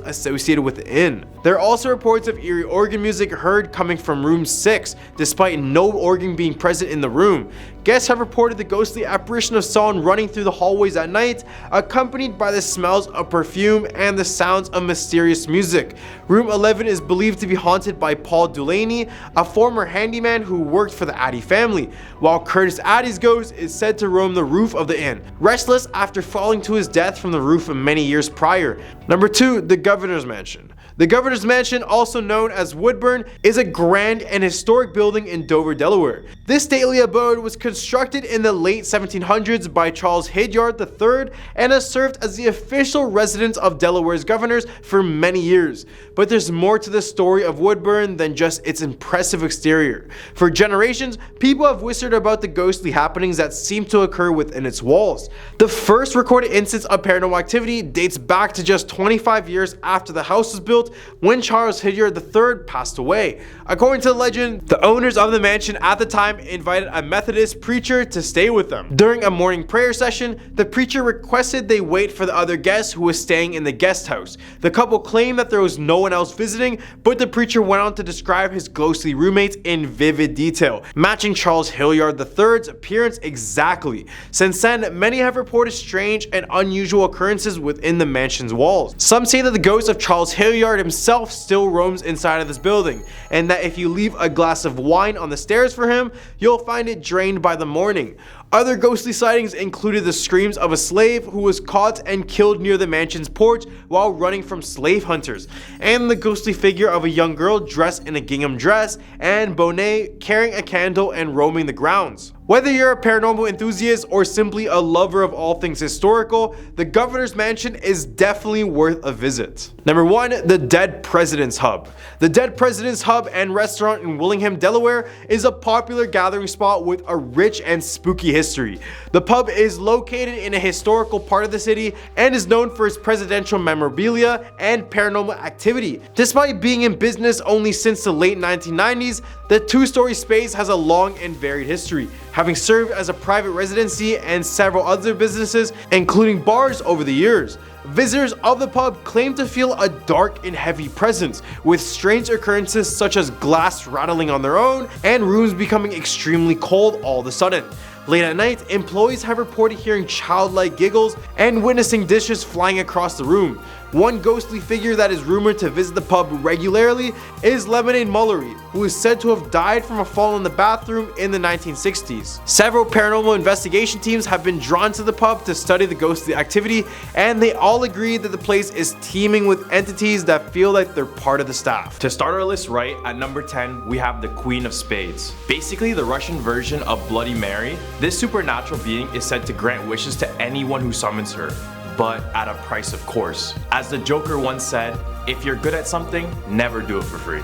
associated with the inn. There are also reports of eerie organ music heard coming from room 6, despite no organ being present in the room. Guests have reported the ghostly apparition of someone running through the hallways at night, accompanied by the smells of perfume and the sounds of mysterious music. Room 11 is believed to be haunted by Paul Dulaney, a former handyman who worked for the Addie family, while Curtis Addie's ghost is said to roam the roof of the inn, restless after falling to his death from the roof many years prior. Number 2, the Governor's Mansion. The governor's mansion, also known as Woodburn, is a grand and historic building in Dover, Delaware. This stately abode was constructed in the late 1700s by Charles Hilliard III and has served as the official residence of Delaware's governors for many years. But there's more to the story of Woodburn than just its impressive exterior. For generations, people have whispered about the ghostly happenings that seem to occur within its walls. The first recorded instance of paranormal activity dates back to just 25 years after the house was built, when Charles Hilliard III passed away. According to the legend, the owners of the mansion at the time invited a Methodist preacher to stay with them. During a morning prayer session, the preacher requested they wait for the other guest who was staying in the guest house. The couple claimed that there was no one else visiting, but the preacher went on to describe his ghostly roommates in vivid detail, matching Charles Hilliard III's appearance exactly. Since then, many have reported strange and unusual occurrences within the mansion's walls. Some say that the ghost of Charles Hilliard himself still roams inside of this building, and that if you leave a glass of wine on the stairs for him, you'll find it drained by the morning. Other ghostly sightings included the screams of a slave who was caught and killed near the mansion's porch while running from slave hunters, and the ghostly figure of a young girl dressed in a gingham dress and bonnet carrying a candle and roaming the grounds. Whether you're a paranormal enthusiast or simply a lover of all things historical, the governor's mansion is definitely worth a visit. Number 1, the Dead President's Hub. The Dead President's Hub and restaurant in Willingham, Delaware is a popular gathering spot with a rich and spooky history. The pub is located in a historical part of the city and is known for its presidential memorabilia and paranormal activity. Despite being in business only since the late 1990s, the two-story space has a long and varied history, having served as a private residency and several other businesses, including bars, over the years. Visitors of the pub claim to feel a dark and heavy presence, with strange occurrences such as glass rattling on their own and rooms becoming extremely cold all of a sudden. Late at night, employees have reported hearing childlike giggles and witnessing dishes flying across the room. One ghostly figure that is rumored to visit the pub regularly is Lemonade Mullery, who is said to have died from a fall in the bathroom in the 1960s. Several paranormal investigation teams have been drawn to the pub to study the ghostly activity, and they all agree that the place is teeming with entities that feel like they're part of the staff. To start our list right, at number 10, we have the Queen of Spades. Basically the Russian version of Bloody Mary, this supernatural being is said to grant wishes to anyone who summons her, but at a price, of course. As the Joker once said, if you're good at something, never do it for free.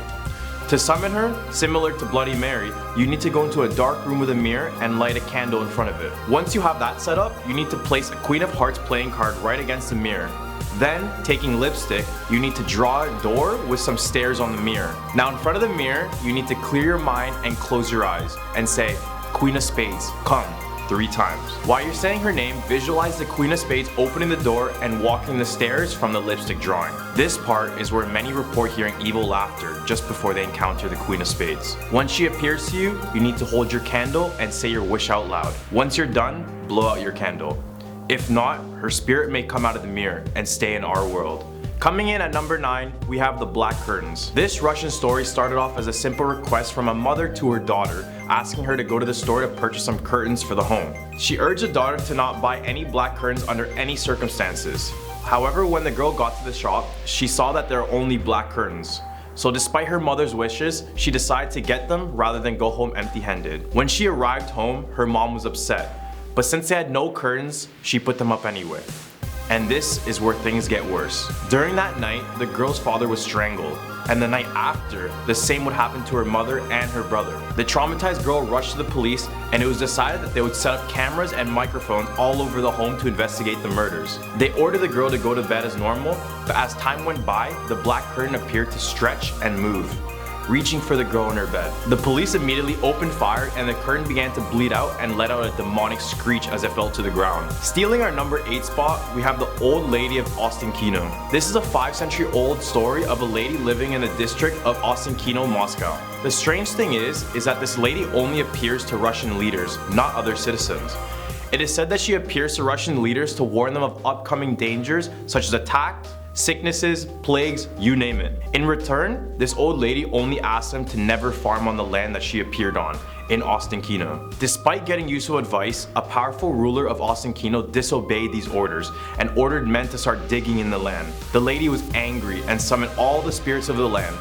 To summon her, similar to Bloody Mary, you need to go into a dark room with a mirror and light a candle in front of it. Once you have that set up, you need to place a Queen of Hearts playing card right against the mirror. Then, taking lipstick, you need to draw a door with some stairs on the mirror. Now in front of the mirror, you need to clear your mind and close your eyes and say, Queen of Spades, come, 3 times. While you're saying her name, visualize the Queen of Spades opening the door and walking the stairs from the lipstick drawing. This part is where many report hearing evil laughter just before they encounter the Queen of Spades. Once she appears to you, you need to hold your candle and say your wish out loud. Once you're done, blow out your candle. If not, her spirit may come out of the mirror and stay in our world. Coming in at number 9, we have the Black Curtains. This Russian story started off as a simple request from a mother to her daughter, asking her to go to the store to purchase some curtains for the home. She urged the daughter to not buy any black curtains under any circumstances. However, when the girl got to the shop, she saw that there are only black curtains. So despite her mother's wishes, she decided to get them rather than go home empty-handed. When she arrived home, her mom was upset. But since they had no curtains, she put them up anyway. And this is where things get worse. During that night, the girl's father was strangled, and the night after, the same would happen to her mother and her brother. The traumatized girl rushed to the police, and it was decided that they would set up cameras and microphones all over the home to investigate the murders. They ordered the girl to go to bed as normal, but as time went by, the black curtain appeared to stretch and move, reaching for the girl in her bed. The police immediately opened fire and the curtain began to bleed out and let out a demonic screech as it fell to the ground. Stealing our number 8 spot, we have the Old Lady of Ostankino. This is a 5-century-old story of a lady living in the district of Ostankino, Moscow. The strange thing is that this lady only appears to Russian leaders, not other citizens. It is said that she appears to Russian leaders to warn them of upcoming dangers such as attacks, sicknesses, plagues, you name it. In return, this old lady only asked them to never farm on the land that she appeared on, in Ostankino. Despite getting useful advice, a powerful ruler of Ostankino disobeyed these orders and ordered men to start digging in the land. The lady was angry and summoned all the spirits of the land,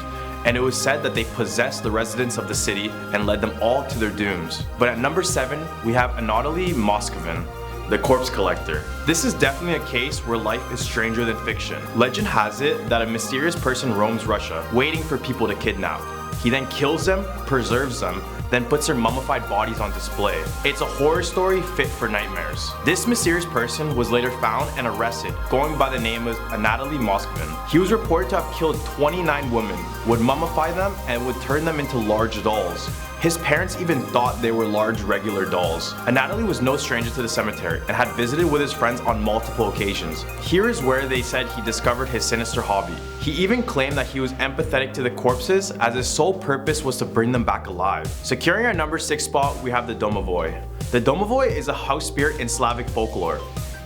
and it was said that they possessed the residents of the city and led them all to their dooms. But at number 7, we have Anatoly Moskvin, the corpse collector. This is definitely a case where life is stranger than fiction. Legend has it that a mysterious person roams Russia, waiting for people to kidnap. He then kills them, preserves them, then puts their mummified bodies on display. It's a horror story fit for nightmares. This mysterious person was later found and arrested, going by the name of Anatoly Moskvin. He was reported to have killed 29 women, would mummify them, and would turn them into large dolls. His parents even thought they were large regular dolls. Anatoly was no stranger to the cemetery and had visited with his friends on multiple occasions. Here is where they said he discovered his sinister hobby. He even claimed that he was empathetic to the corpses, as his sole purpose was to bring them back alive. Securing our number 6 spot, we have the Domovoi. The Domovoi is a house spirit in Slavic folklore.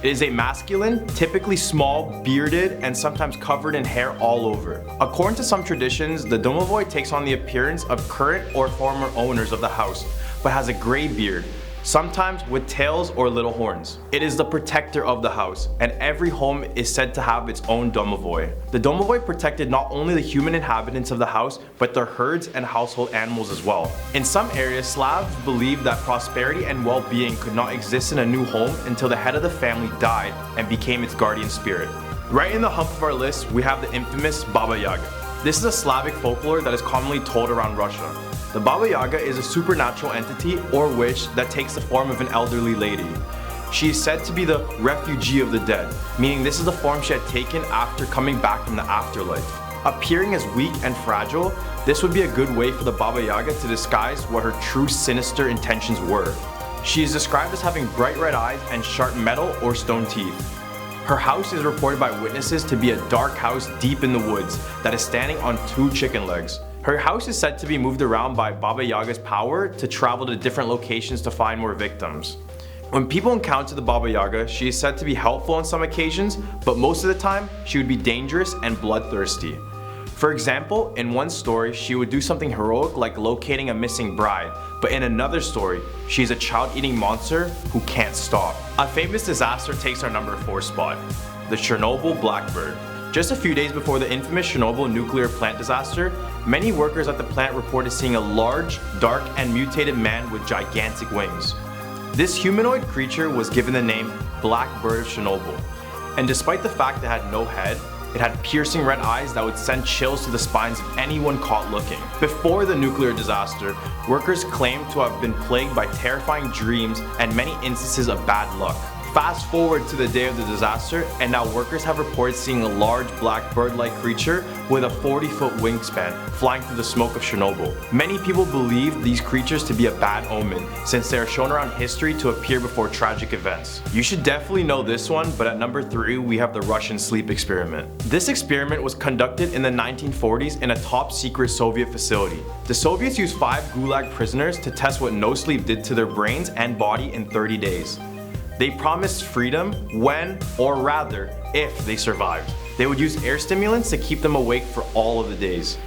It is a masculine, typically small, bearded, and sometimes covered in hair all over. According to some traditions, the Domovoi takes on the appearance of current or former owners of the house, but has a gray beard, sometimes with tails or little horns. It is the protector of the house, and every home is said to have its own Domovoi. The Domovoi protected not only the human inhabitants of the house, but their herds and household animals as well. In some areas, Slavs believed that prosperity and well-being could not exist in a new home until the head of the family died and became its guardian spirit. Right in the hump of our list, we have the infamous Baba Yaga. This is a Slavic folklore that is commonly told around Russia. The Baba Yaga is a supernatural entity or witch that takes the form of an elderly lady. She is said to be the refugee of the dead, meaning this is the form she had taken after coming back from the afterlife. Appearing as weak and fragile, this would be a good way for the Baba Yaga to disguise what her true sinister intentions were. She is described as having bright red eyes and sharp metal or stone teeth. Her house is reported by witnesses to be a dark house deep in the woods that is standing on 2 chicken legs. Her house is said to be moved around by Baba Yaga's power to travel to different locations to find more victims. When people encounter the Baba Yaga, she is said to be helpful on some occasions, but most of the time, she would be dangerous and bloodthirsty. For example, in one story, she would do something heroic like locating a missing bride, but in another story, she is a child-eating monster who can't stop. A famous disaster takes our number 4 spot, the Chernobyl Blackbird. Just a few days before the infamous Chernobyl nuclear plant disaster, many workers at the plant reported seeing a large, dark, and mutated man with gigantic wings. This humanoid creature was given the name Black Bird of Chernobyl, and despite the fact it had no head, it had piercing red eyes that would send chills to the spines of anyone caught looking. Before the nuclear disaster, workers claimed to have been plagued by terrifying dreams and many instances of bad luck. Fast forward to the day of the disaster, and now workers have reported seeing a large black bird-like creature with a 40-foot wingspan flying through the smoke of Chernobyl. Many people believe these creatures to be a bad omen, since they are shown around history to appear before tragic events. You should definitely know this one, but at number 3 we have the Russian sleep experiment. This experiment was conducted in the 1940s in a top-secret Soviet facility. The Soviets used 5 Gulag prisoners to test what no sleep did to their brains and body in 30 days. They promised freedom when, or rather, if they survived. They would use air stimulants to keep them awake for all of the days.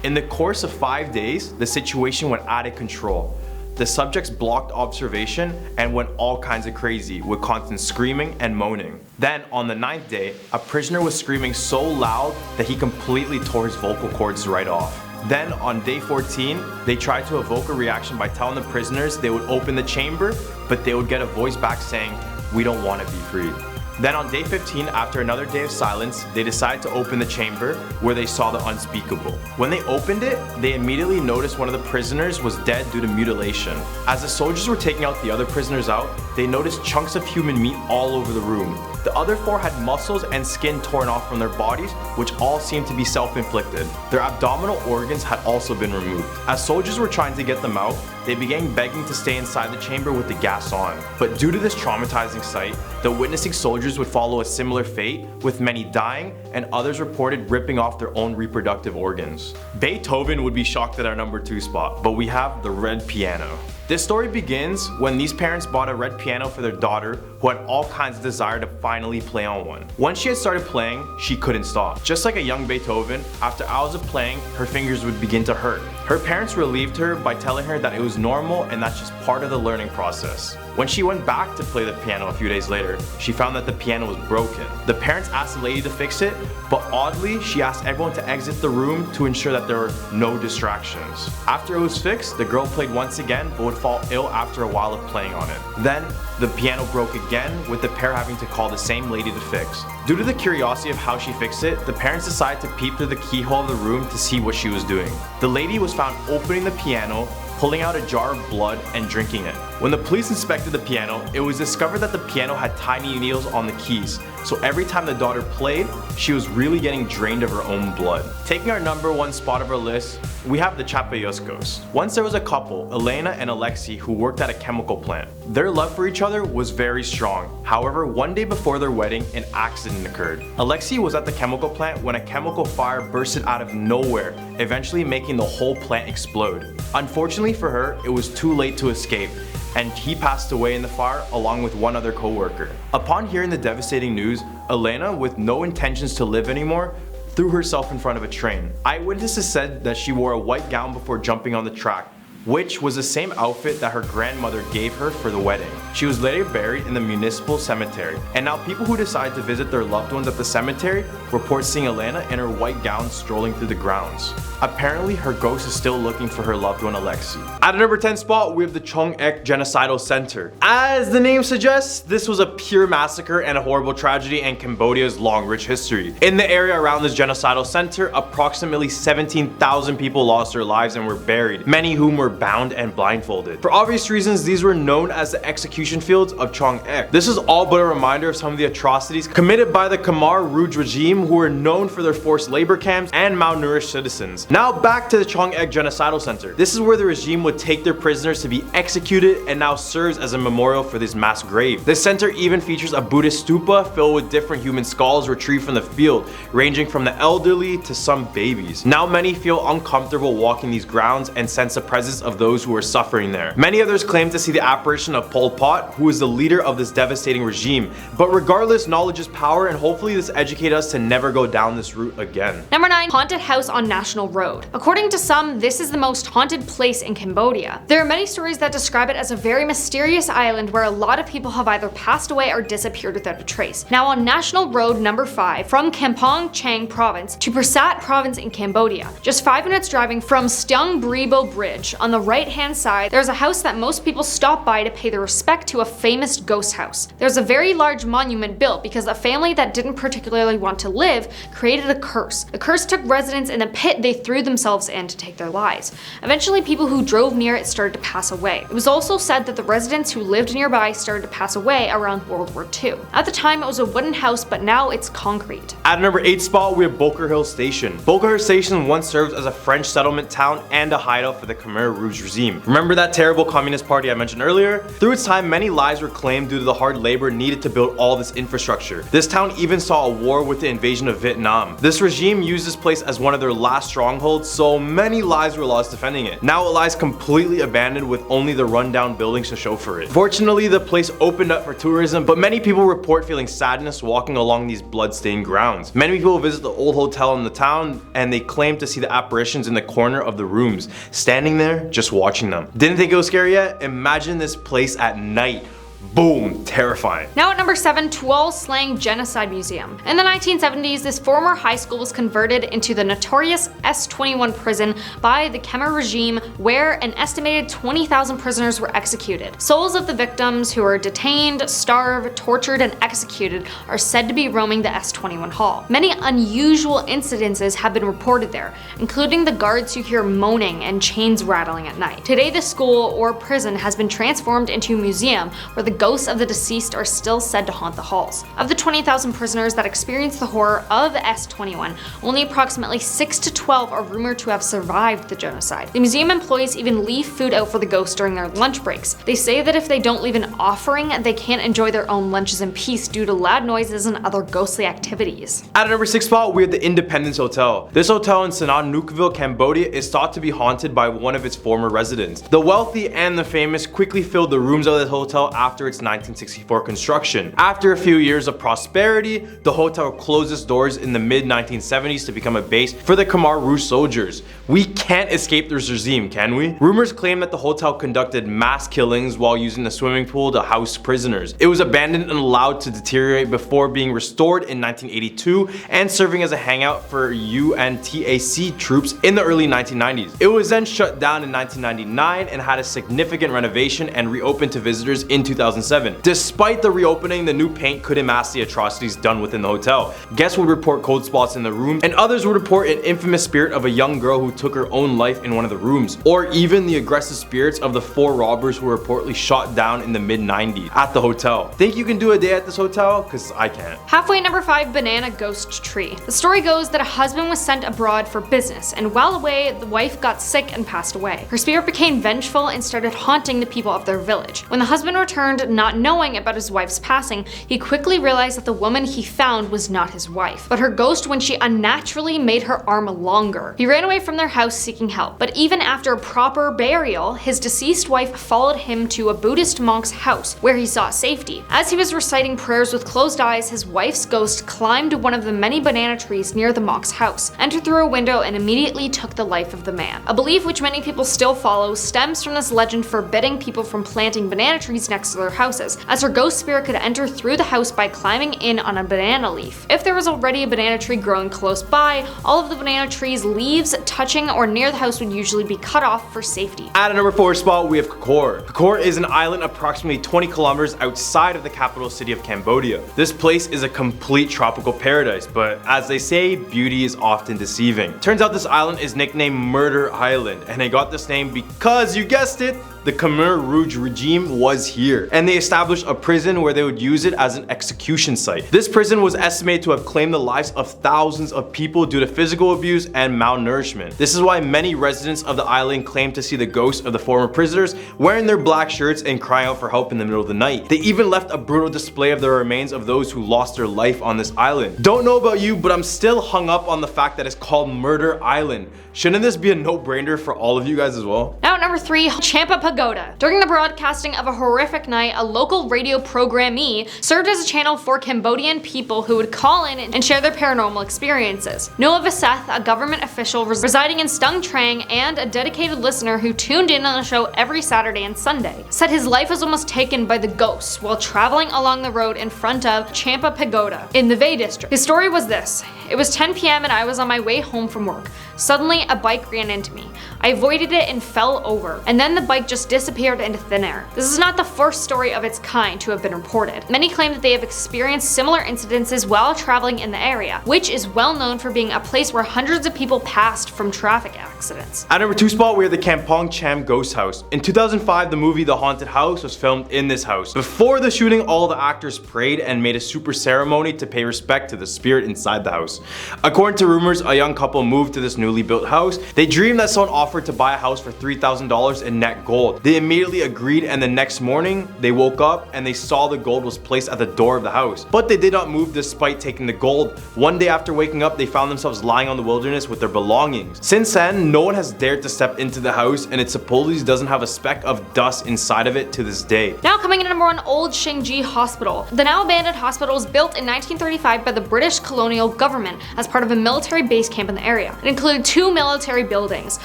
In the course of 5 days, the situation went out of control. The subjects blocked observation and went all kinds of crazy with constant screaming and moaning. Then, on the 9th day, a prisoner was screaming so loud that he completely tore his vocal cords right off. Then, on day 14, they tried to evoke a reaction by telling the prisoners they would open the chamber, but they would get a voice back saying, "We don't want to be freed." Then on day 15, after another day of silence, they decided to open the chamber, where they saw the unspeakable. When they opened it, they immediately noticed one of the prisoners was dead due to mutilation. As the soldiers were taking out the other prisoners out, they noticed chunks of human meat all over the room. The other 4 had muscles and skin torn off from their bodies, which all seemed to be self-inflicted. Their abdominal organs had also been removed. As soldiers were trying to get them out, they began begging to stay inside the chamber with the gas on. But due to this traumatizing sight, the witnessing soldiers would follow a similar fate, with many dying and others reported ripping off their own reproductive organs. Beethoven would be shocked at our number 2 spot, but we have the red piano. This story begins when these parents bought a red piano for their daughter, who had all kinds of desire to finally play on one. Once she had started playing, she couldn't stop. Just like a young Beethoven, after hours of playing, her fingers would begin to hurt. Her parents relieved her by telling her that it was normal and that's just part of the learning process. When she went back to play the piano a few days later, she found that the piano was broken. The parents asked the lady to fix it, but oddly, she asked everyone to exit the room to ensure that there were no distractions. After it was fixed, the girl played once again, but would fall ill after a while of playing on it. Then, the piano broke again, with the pair having to call the same lady to fix. Due to the curiosity of how she fixed it, the parents decided to peep through the keyhole of the room to see what she was doing. The lady was found opening the piano, pulling out a jar of blood and drinking it. When the police inspected the piano, it was discovered that the piano had tiny needles on the keys, so every time the daughter played, she was really getting drained of her own blood. Taking our number 1 spot of our list, we have the Chapayoskos. Once there was a couple, Elena and Alexei, who worked at a chemical plant. Their love for each other was very strong. However, one day before their wedding, an accident occurred. Alexei was at the chemical plant when a chemical fire bursted out of nowhere, eventually making the whole plant explode. Unfortunately for her, it was too late to escape, and he passed away in the fire along with one other co-worker. Upon hearing the devastating news, Elena, with no intentions to live anymore, threw herself in front of a train. Eyewitnesses said that she wore a white gown before jumping on the track, which was the same outfit that her grandmother gave her for the wedding. She was later buried in the municipal cemetery, and now people who decide to visit their loved ones at the cemetery report seeing Elena in her white gown strolling through the grounds. Apparently, her ghost is still looking for her loved one Alexei. At a number 10 spot, we have the Chong-ek Genocidal Center. As the name suggests, this was a pure massacre and a horrible tragedy in Cambodia's long rich history. In the area around this genocidal center, approximately 17,000 people lost their lives and were buried, many whom were bound and blindfolded. For obvious reasons, these were known as the execution fields of Chong-ek. This is all but a reminder of some of the atrocities committed by the Khmer Rouge regime, who were known for their forced labor camps and malnourished citizens. Now back to the Chong-ek Genocidal Center. This is where the regime would take their prisoners to be executed and now serves as a memorial for this mass grave. This center even features a Buddhist stupa filled with different human skulls retrieved from the field, ranging from the elderly to some babies. Now many feel uncomfortable walking these grounds and sense the presence of those who are suffering there. Many others claim to see the apparition of Pol Pot, who is the leader of this devastating regime. But regardless, knowledge is power, and hopefully this educates us to never go down this route again. Number 9. Haunted House on National Road. According to some, this is the most haunted place in Cambodia. There are many stories that describe it as a very mysterious island where a lot of people have either passed away or disappeared without a trace. Now on National Road number 5, from Kampong Chang province to Prasat province in Cambodia, just 5 minutes driving from Steung Bribo Bridge, on the right hand side, there's a house that most people stop by to pay their respect to a famous ghost house. There's a very large monument built because a family that didn't particularly want to live created a curse. The curse took residents in a pit they threw themselves in to take their lives. Eventually, people who drove near it started to pass away. It was also said that the residents who lived nearby started to pass away around World War II. At the time, it was a wooden house, but now it's concrete. At number 8 spot, we have Boker Hill Station. Boker Hill Station once served as a French settlement town and a hideout for the Khmer Rouge regime. Remember that terrible communist party I mentioned earlier? Through its time, many lives were claimed due to the hard labor needed to build all this infrastructure. This town even saw a war with the invasion of Vietnam. This regime used this place as one of their last strongholds, so many lives were lost defending it. Now it lies completely abandoned with only the rundown buildings to show for it. Fortunately, the place opened up for tourism, but many people report feeling sadness walking along these blood-stained grounds. Many people visit the old hotel in the town and they claim to see the apparitions in the corner of the rooms, standing there just watching them. Didn't think it was scary yet? Imagine this place at night. Boom, terrifying. Now at number 7, Tuol Sleng Genocide Museum. In the 1970s, this former high school was converted into the notorious S21 prison by the Khmer regime, where an estimated 20,000 prisoners were executed. Souls of the victims who were detained, starved, tortured, and executed are said to be roaming the S21 hall. Many unusual incidences have been reported there, including the guards who hear moaning and chains rattling at night. Today, the school or prison has been transformed into a museum where the ghosts of the deceased are still said to haunt the halls. Of the 20,000 prisoners that experienced the horror of S21, only approximately 6 to 12 are rumored to have survived the genocide. The museum employees even leave food out for the ghosts during their lunch breaks. They say that if they don't leave an offering, they can't enjoy their own lunches in peace due to loud noises and other ghostly activities. At number 6 spot, we have the Independence Hotel. This hotel in Sihanoukville, Cambodia is thought to be haunted by one of its former residents. The wealthy and the famous quickly filled the rooms of the hotel after after its 1964 construction. After a few years of prosperity, the hotel closed its doors in the mid-1970s to become a base for the Khmer Rouge soldiers. We can't escape this regime, can we? Rumors claim that the hotel conducted mass killings while using the swimming pool to house prisoners. It was abandoned and allowed to deteriorate before being restored in 1982 and serving as a hangout for UNTAC troops in the early 1990s. It was then shut down in 1999 and had a significant renovation and reopened to visitors in 2007. Despite the reopening, the new paint couldn't mask the atrocities done within the hotel. Guests would report cold spots in the rooms, and others would report an infamous spirit of a young girl who took her own life in one of the rooms, or even the aggressive spirits of the 4 robbers who were reportedly shot down in the mid-90s at the hotel. Think you can do a day at this hotel? Cause I can't. Halfway number 5, banana ghost tree. The story goes that a husband was sent abroad for business, and while away, the wife got sick and passed away. Her spirit became vengeful and started haunting the people of their village. When the husband returned, not knowing about his wife's passing, he quickly realized that the woman he found was not his wife, but her ghost when she unnaturally made her arm longer. He ran away from their house seeking help, but even after a proper burial, his deceased wife followed him to a Buddhist monk's house where he sought safety. As he was reciting prayers with closed eyes, his wife's ghost climbed one of the many banana trees near the monk's house, entered through a window, and immediately took the life of the man. A belief which many people still follow stems from this legend forbidding people from planting banana trees next to their houses, as her ghost spirit could enter through the house by climbing in on a banana leaf. If there was already a banana tree growing close by, all of the banana tree's leaves touching or near the house would usually be cut off for safety. At a number 4 spot, we have Khor. Khor is an island approximately 20 kilometers outside of the capital city of Cambodia. This place is a complete tropical paradise, but as they say, beauty is often deceiving. Turns out this island is nicknamed Murder Island, and it got this name because, you guessed it, the Khmer Rouge regime was here, and they established a prison where they would use it as an execution site. This prison was estimated to have claimed the lives of thousands of people due to physical abuse and malnourishment. This is why many residents of the island claim to see the ghosts of the former prisoners wearing their black shirts and crying out for help in the middle of the night. They even left a brutal display of the remains of those who lost their life on this island. Don't know about you, but I'm still hung up on the fact that it's called Murder Island. Shouldn't this be a no-brainer for all of you guys as well? Now at number 3, Champa Pagoda. During the broadcasting of a horrific night, a local radio programmee served as a channel for Cambodian people who would call in and share their paranormal experiences. Noah Vaseth, a government official residing in Stung Treng and a dedicated listener who tuned in on the show every Saturday and Sunday, said his life was almost taken by the ghosts while traveling along the road in front of Champa Pagoda in the Vay district. His story was this: it was 10 p.m. and I was on my way home from work. Suddenly, a bike ran into me. I avoided it and fell over, and then the bike just disappeared into thin air. This is not the first story of its kind to have been reported. Many claim that they have experienced similar incidences while traveling in the area, which is well known for being a place where hundreds of people passed from traffic accidents. At number 2 spot, we have the Kampong Cham Ghost House. In 2005, the movie The Haunted House was filmed in this house. Before the shooting, all the actors prayed and made a super ceremony to pay respect to the spirit inside the house. According to rumors, a young couple moved to this newly built house. They dreamed that someone offered to buy a house for $3,000 in net gold. They immediately agreed, and the next morning, they woke up and they saw the gold was placed at the door of the house. But they did not move despite taking the gold. One day after waking up, they found themselves lying on the wilderness with their belongings. Since then, no one has dared to step into the house, and it supposedly doesn't have a speck of dust inside of it to this day. Now coming in at number 1, Old Shingji Hospital. The now abandoned hospital was built in 1935 by the British colonial government as part of a military base camp in the area. It included 2 military buildings,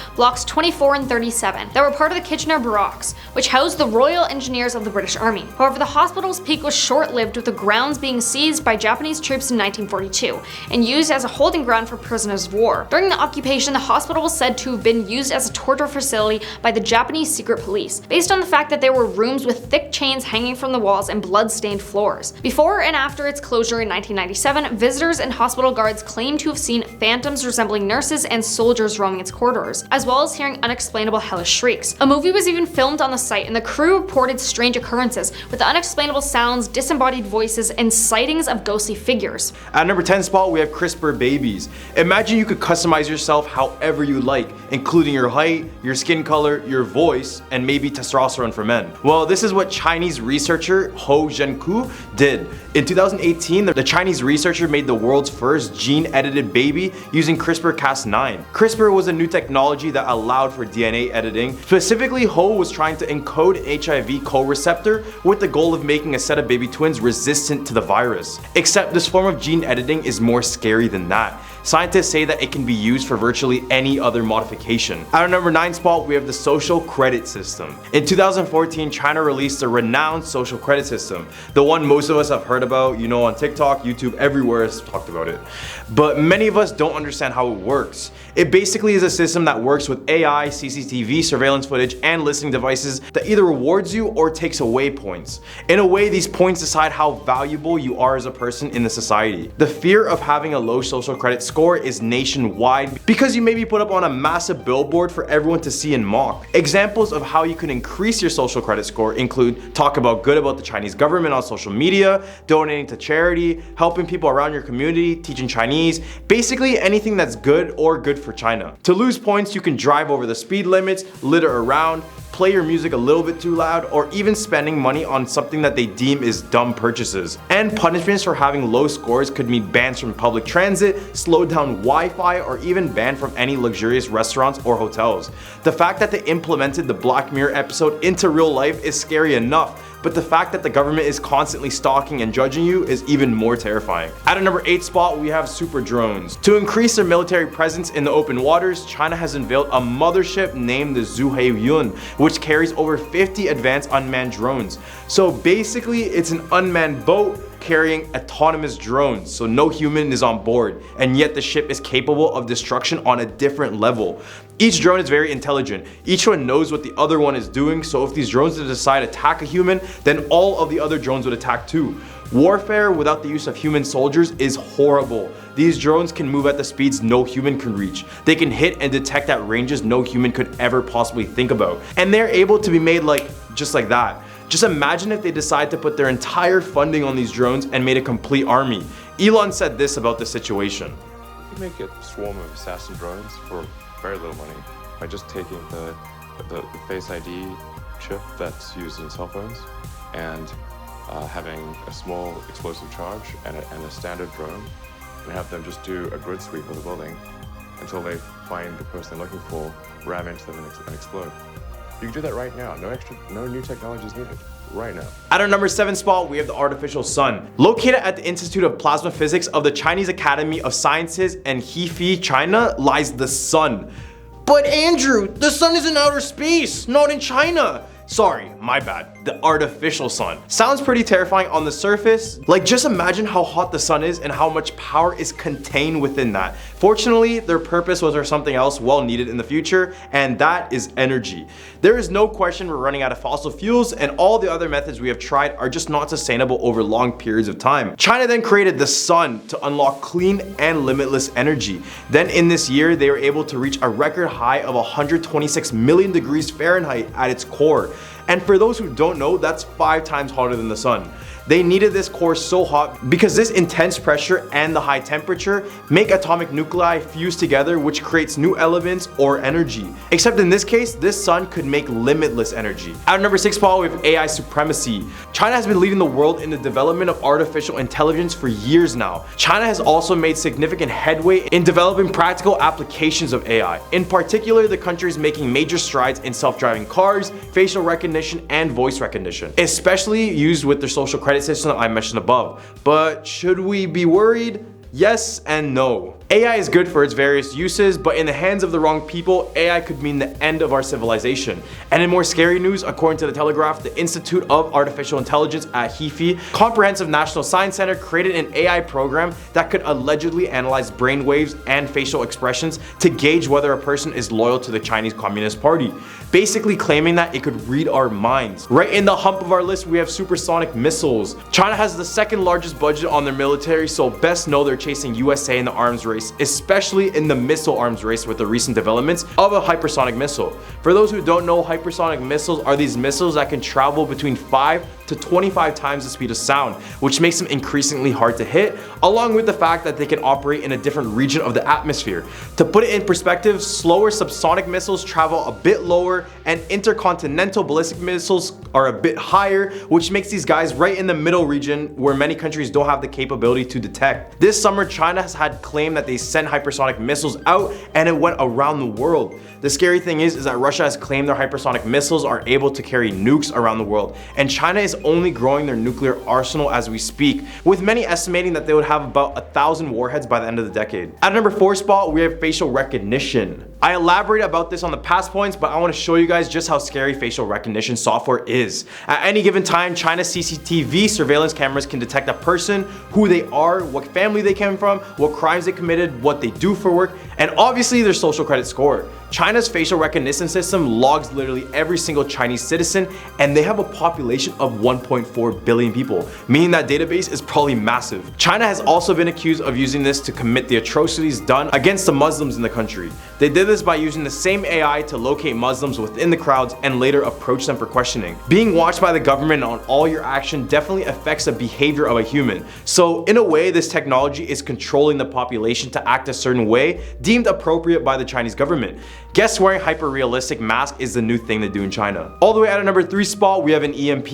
blocks 24 and 37, that were part of the Kitchener Barracks, which housed the Royal Engineers of the British Army. However, the hospital's peak was short-lived, with the grounds being seized by Japanese troops in 1942 and used as a holding ground for prisoners of war. During the occupation, the hospital was said to have been used as a torture facility by the Japanese secret police, based on the fact that there were rooms with thick chains hanging from the walls and blood-stained floors. Before and after its closure in 1997, visitors and hospital guards claimed to have seen phantoms resembling nurses and soldiers roaming its corridors, as well as hearing unexplainable hellish shrieks. A movie was even filmed on the site, and the crew reported strange occurrences with unexplainable sounds, disembodied voices, and sightings of ghostly figures. At number 10 spot, we have CRISPR babies. Imagine you could customize yourself however you like, including your height, your skin color, your voice, and maybe testosterone for men. Well, this is what Chinese researcher Ho Zhenku did. In 2018, the Chinese researcher made the world's first gene-edited baby using CRISPR-Cas9. CRISPR was a new technology that allowed for DNA editing. Specifically, Ho was trying to encode HIV co-receptor with the goal of making a set of baby twins resistant to the virus. Except this form of gene editing is more scary than that. Scientists say that it can be used for virtually any other modification. At our number 9 spot, we have the social credit system. In 2014, China released a renowned social credit system. The one most of us have heard about, you know, on TikTok, YouTube, everywhere has talked about it. But many of us don't understand how it works. It basically is a system that works with AI, CCTV, surveillance footage, and listening devices that either rewards you or takes away points. In a way, these points decide how valuable you are as a person in the society. The fear of having a low social credit score is nationwide because you may be put up on a massive billboard for everyone to see and mock. Examples of how you can increase your social credit score include talk about good about the Chinese government on social media, donating to charity, helping people around your community, teaching Chinese, basically anything that's good or good for China. To lose points, you can drive over the speed limits, litter around, play your music a little bit too loud, or even spending money on something that they deem is dumb purchases. And punishments for having low scores could mean bans from public transit, slowed down Wi-Fi, or even banned from any luxurious restaurants or hotels. The fact that they implemented the Black Mirror episode into real life is scary enough, but the fact that the government is constantly stalking and judging you is even more terrifying. At a number 8 spot, we have super drones. To increase their military presence in the open waters, China has unveiled a mothership named the Zhuheyun, which carries over 50 advanced unmanned drones. So basically, it's an unmanned boat carrying autonomous drones, so no human is on board, and yet the ship is capable of destruction on a different level. Each drone is very intelligent. Each one knows what the other one is doing, so if these drones decide to attack a human, then all of the other drones would attack too. Warfare without the use of human soldiers is horrible. These drones can move at the speeds no human can reach. They can hit and detect at ranges no human could ever possibly think about. And they're able to be made just like that. Just imagine if they decide to put their entire funding on these drones and made a complete army. Elon said this about the situation. You can make a swarm of assassin drones for very little money by just taking the Face ID chip that's used in cell phones and having a small explosive charge and a standard drone, and have them just do a grid sweep of the building until they find the person they're looking for, ram into them and explode. You can do that right now. No new technology is needed. Right now. At our number 7 spot, we have the artificial sun. Located at the Institute of Plasma Physics of the Chinese Academy of Sciences in Hefei, China, lies the sun. But Andrew, the sun is in outer space, not in China. Sorry, my bad. The artificial sun. Sounds pretty terrifying on the surface. Just imagine how hot the sun is and how much power is contained within that. Fortunately, their purpose was for something else well needed in the future, and that is energy. There is no question we're running out of fossil fuels, and all the other methods we have tried are just not sustainable over long periods of time. China then created the sun to unlock clean and limitless energy. Then in this year, they were able to reach a record high of 126 million degrees Fahrenheit at its core. And for those who don't know, that's 5 times hotter than the sun. They needed this core so hot because this intense pressure and the high temperature make atomic nuclei fuse together, which creates new elements or energy. Except in this case, this sun could make limitless energy. At number 6 spot, we have AI supremacy. China has been leading the world in the development of artificial intelligence for years now. China has also made significant headway in developing practical applications of AI. In particular, the country is making major strides in self-driving cars, facial recognition, and voice recognition, especially used with their social credit system that I mentioned above. But should we be worried? Yes and no. AI is good for its various uses, but in the hands of the wrong people, AI could mean the end of our civilization. And in more scary news, according to the Telegraph, the Institute of Artificial Intelligence at Hefei Comprehensive National Science Center created an AI program that could allegedly analyze brainwaves and facial expressions to gauge whether a person is loyal to the Chinese Communist Party, basically claiming that it could read our minds. Right in the hump of our list, we have supersonic missiles. China has the second largest budget on their military, so best know they're chasing USA in the arms race, especially in the missile arms race with the recent developments of a hypersonic missile. For those who don't know, hypersonic missiles are these missiles that can travel between 5 to 25 times the speed of sound, which makes them increasingly hard to hit, along with the fact that they can operate in a different region of the atmosphere. To put it in perspective, slower subsonic missiles travel a bit lower, and intercontinental ballistic missiles are a bit higher, which makes these guys right in the middle region where many countries don't have the capability to detect. This summer, China has had claimed that they sent hypersonic missiles out and it went around the world. The scary thing is that Russia has claimed their hypersonic missiles are able to carry nukes around the world, and China is only growing their nuclear arsenal as we speak, with many estimating that they would have about 1,000 warheads by the end of the decade. At number 4 spot, we have facial recognition. I elaborated about this on the past points, but I want to show you guys just how scary facial recognition software is. At any given time, China's CCTV surveillance cameras can detect a person, who they are, what family they came from, what crimes they committed, what they do for work, and obviously their social credit score. China's facial recognition system logs literally every single Chinese citizen, and they have a population of 1.4 billion people, meaning that database is probably massive. China has also been accused of using this to commit the atrocities done against the Muslims in the country. They did this by using the same AI to locate Muslims within the crowds and later approach them for questioning. Being watched by the government on all your action definitely affects the behavior of a human. So in a way, this technology is controlling the population to act a certain way deemed appropriate by the Chinese government. Guess wearing hyper-realistic mask is the new thing they do in China. All the way at a number 3 spot, we have an EMP.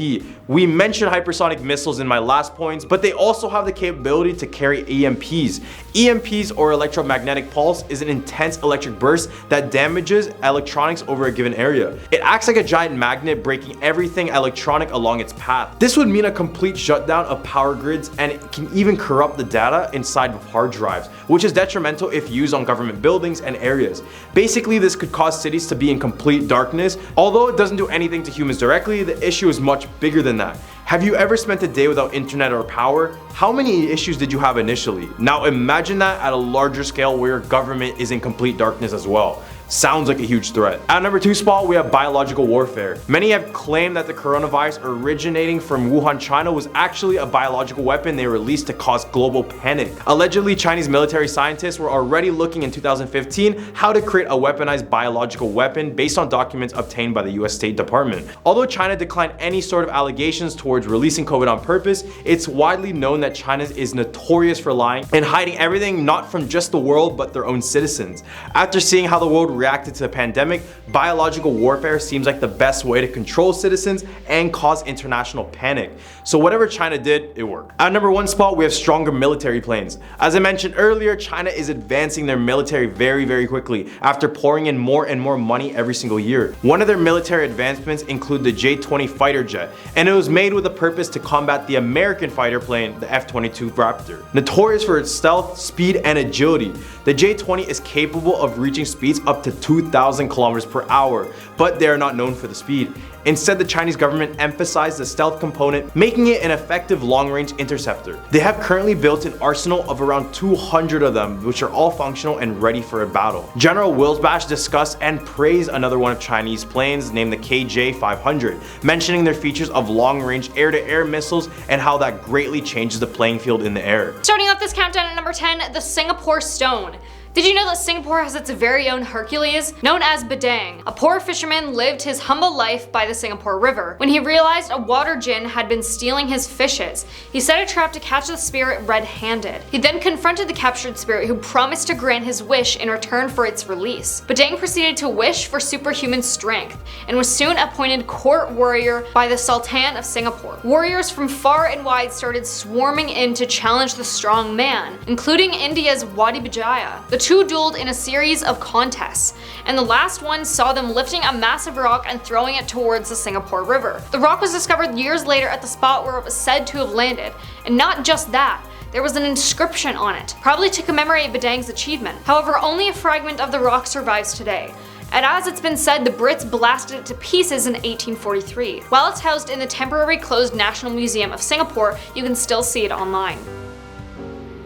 We mentioned hypersonic missiles in my last points, but they also have the capability to carry EMPs. EMPs, or electromagnetic pulse, is an intense electric burst that damages electronics over a given area. It acts like a giant magnet, breaking everything electronic along its path. This would mean a complete shutdown of power grids, and it can even corrupt the data inside of hard drives, which is detrimental if used on government buildings and areas. Basically, this could cause cities to be in complete darkness. Although it doesn't do anything to humans directly, the issue is much bigger than that. Have you ever spent a day without internet or power? How many issues did you have initially? Now imagine that at a larger scale where your government is in complete darkness as well. Sounds like a huge threat. At number 2 spot, we have biological warfare. Many have claimed that the coronavirus originating from Wuhan, China was actually a biological weapon they released to cause global panic. Allegedly, Chinese military scientists were already looking in 2015 how to create a weaponized biological weapon based on documents obtained by the US State Department. Although China declined any sort of allegations towards releasing COVID on purpose, it's widely known that China is notorious for lying and hiding everything not from just the world but their own citizens. After seeing how the world reacted to the pandemic, biological warfare seems like the best way to control citizens and cause international panic. So whatever China did, it worked. At number 1 spot, we have stronger military planes. As I mentioned earlier, China is advancing their military very quickly after pouring in more and more money every single year. One of their military advancements include the J-20 fighter jet, and it was made with a purpose to combat the American fighter plane, the F-22 Raptor. Notorious for its stealth, speed, and agility, the J-20 is capable of reaching speeds up to 2,000 kilometers per hour, but they are not known for the speed. Instead, the Chinese government emphasized the stealth component, making it an effective long-range interceptor. They have currently built an arsenal of around 200 of them, which are all functional and ready for a battle. General Wilsbash discussed and praised another one of Chinese planes named the KJ-500, mentioning their features of long-range air-to-air missiles and how that greatly changes the playing field in the air. Starting off this countdown at number 10, the Singapore Stone. Did you know that Singapore has its very own Hercules? Known as Badang, a poor fisherman lived his humble life by the Singapore River. When he realized a water djinn had been stealing his fishes, he set a trap to catch the spirit red-handed. He then confronted the captured spirit, who promised to grant his wish in return for its release. Badang proceeded to wish for superhuman strength and was soon appointed court warrior by the Sultan of Singapore. Warriors from far and wide started swarming in to challenge the strong man, including India's Wadi Vijaya. The two dueled in a series of contests, and the last one saw them lifting a massive rock and throwing it towards the Singapore River. The rock was discovered years later at the spot where it was said to have landed, and not just that, there was an inscription on it, probably to commemorate Badang's achievement. However, only a fragment of the rock survives today, and as it's been said, the Brits blasted it to pieces in 1843. While it's housed in the temporary closed National Museum of Singapore, you can still see it online.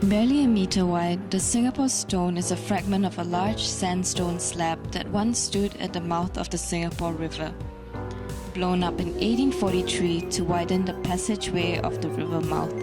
Barely a meter wide, the Singapore Stone is a fragment of a large sandstone slab that once stood at the mouth of the Singapore River. Blown up in 1843 to widen the passageway of the river mouth,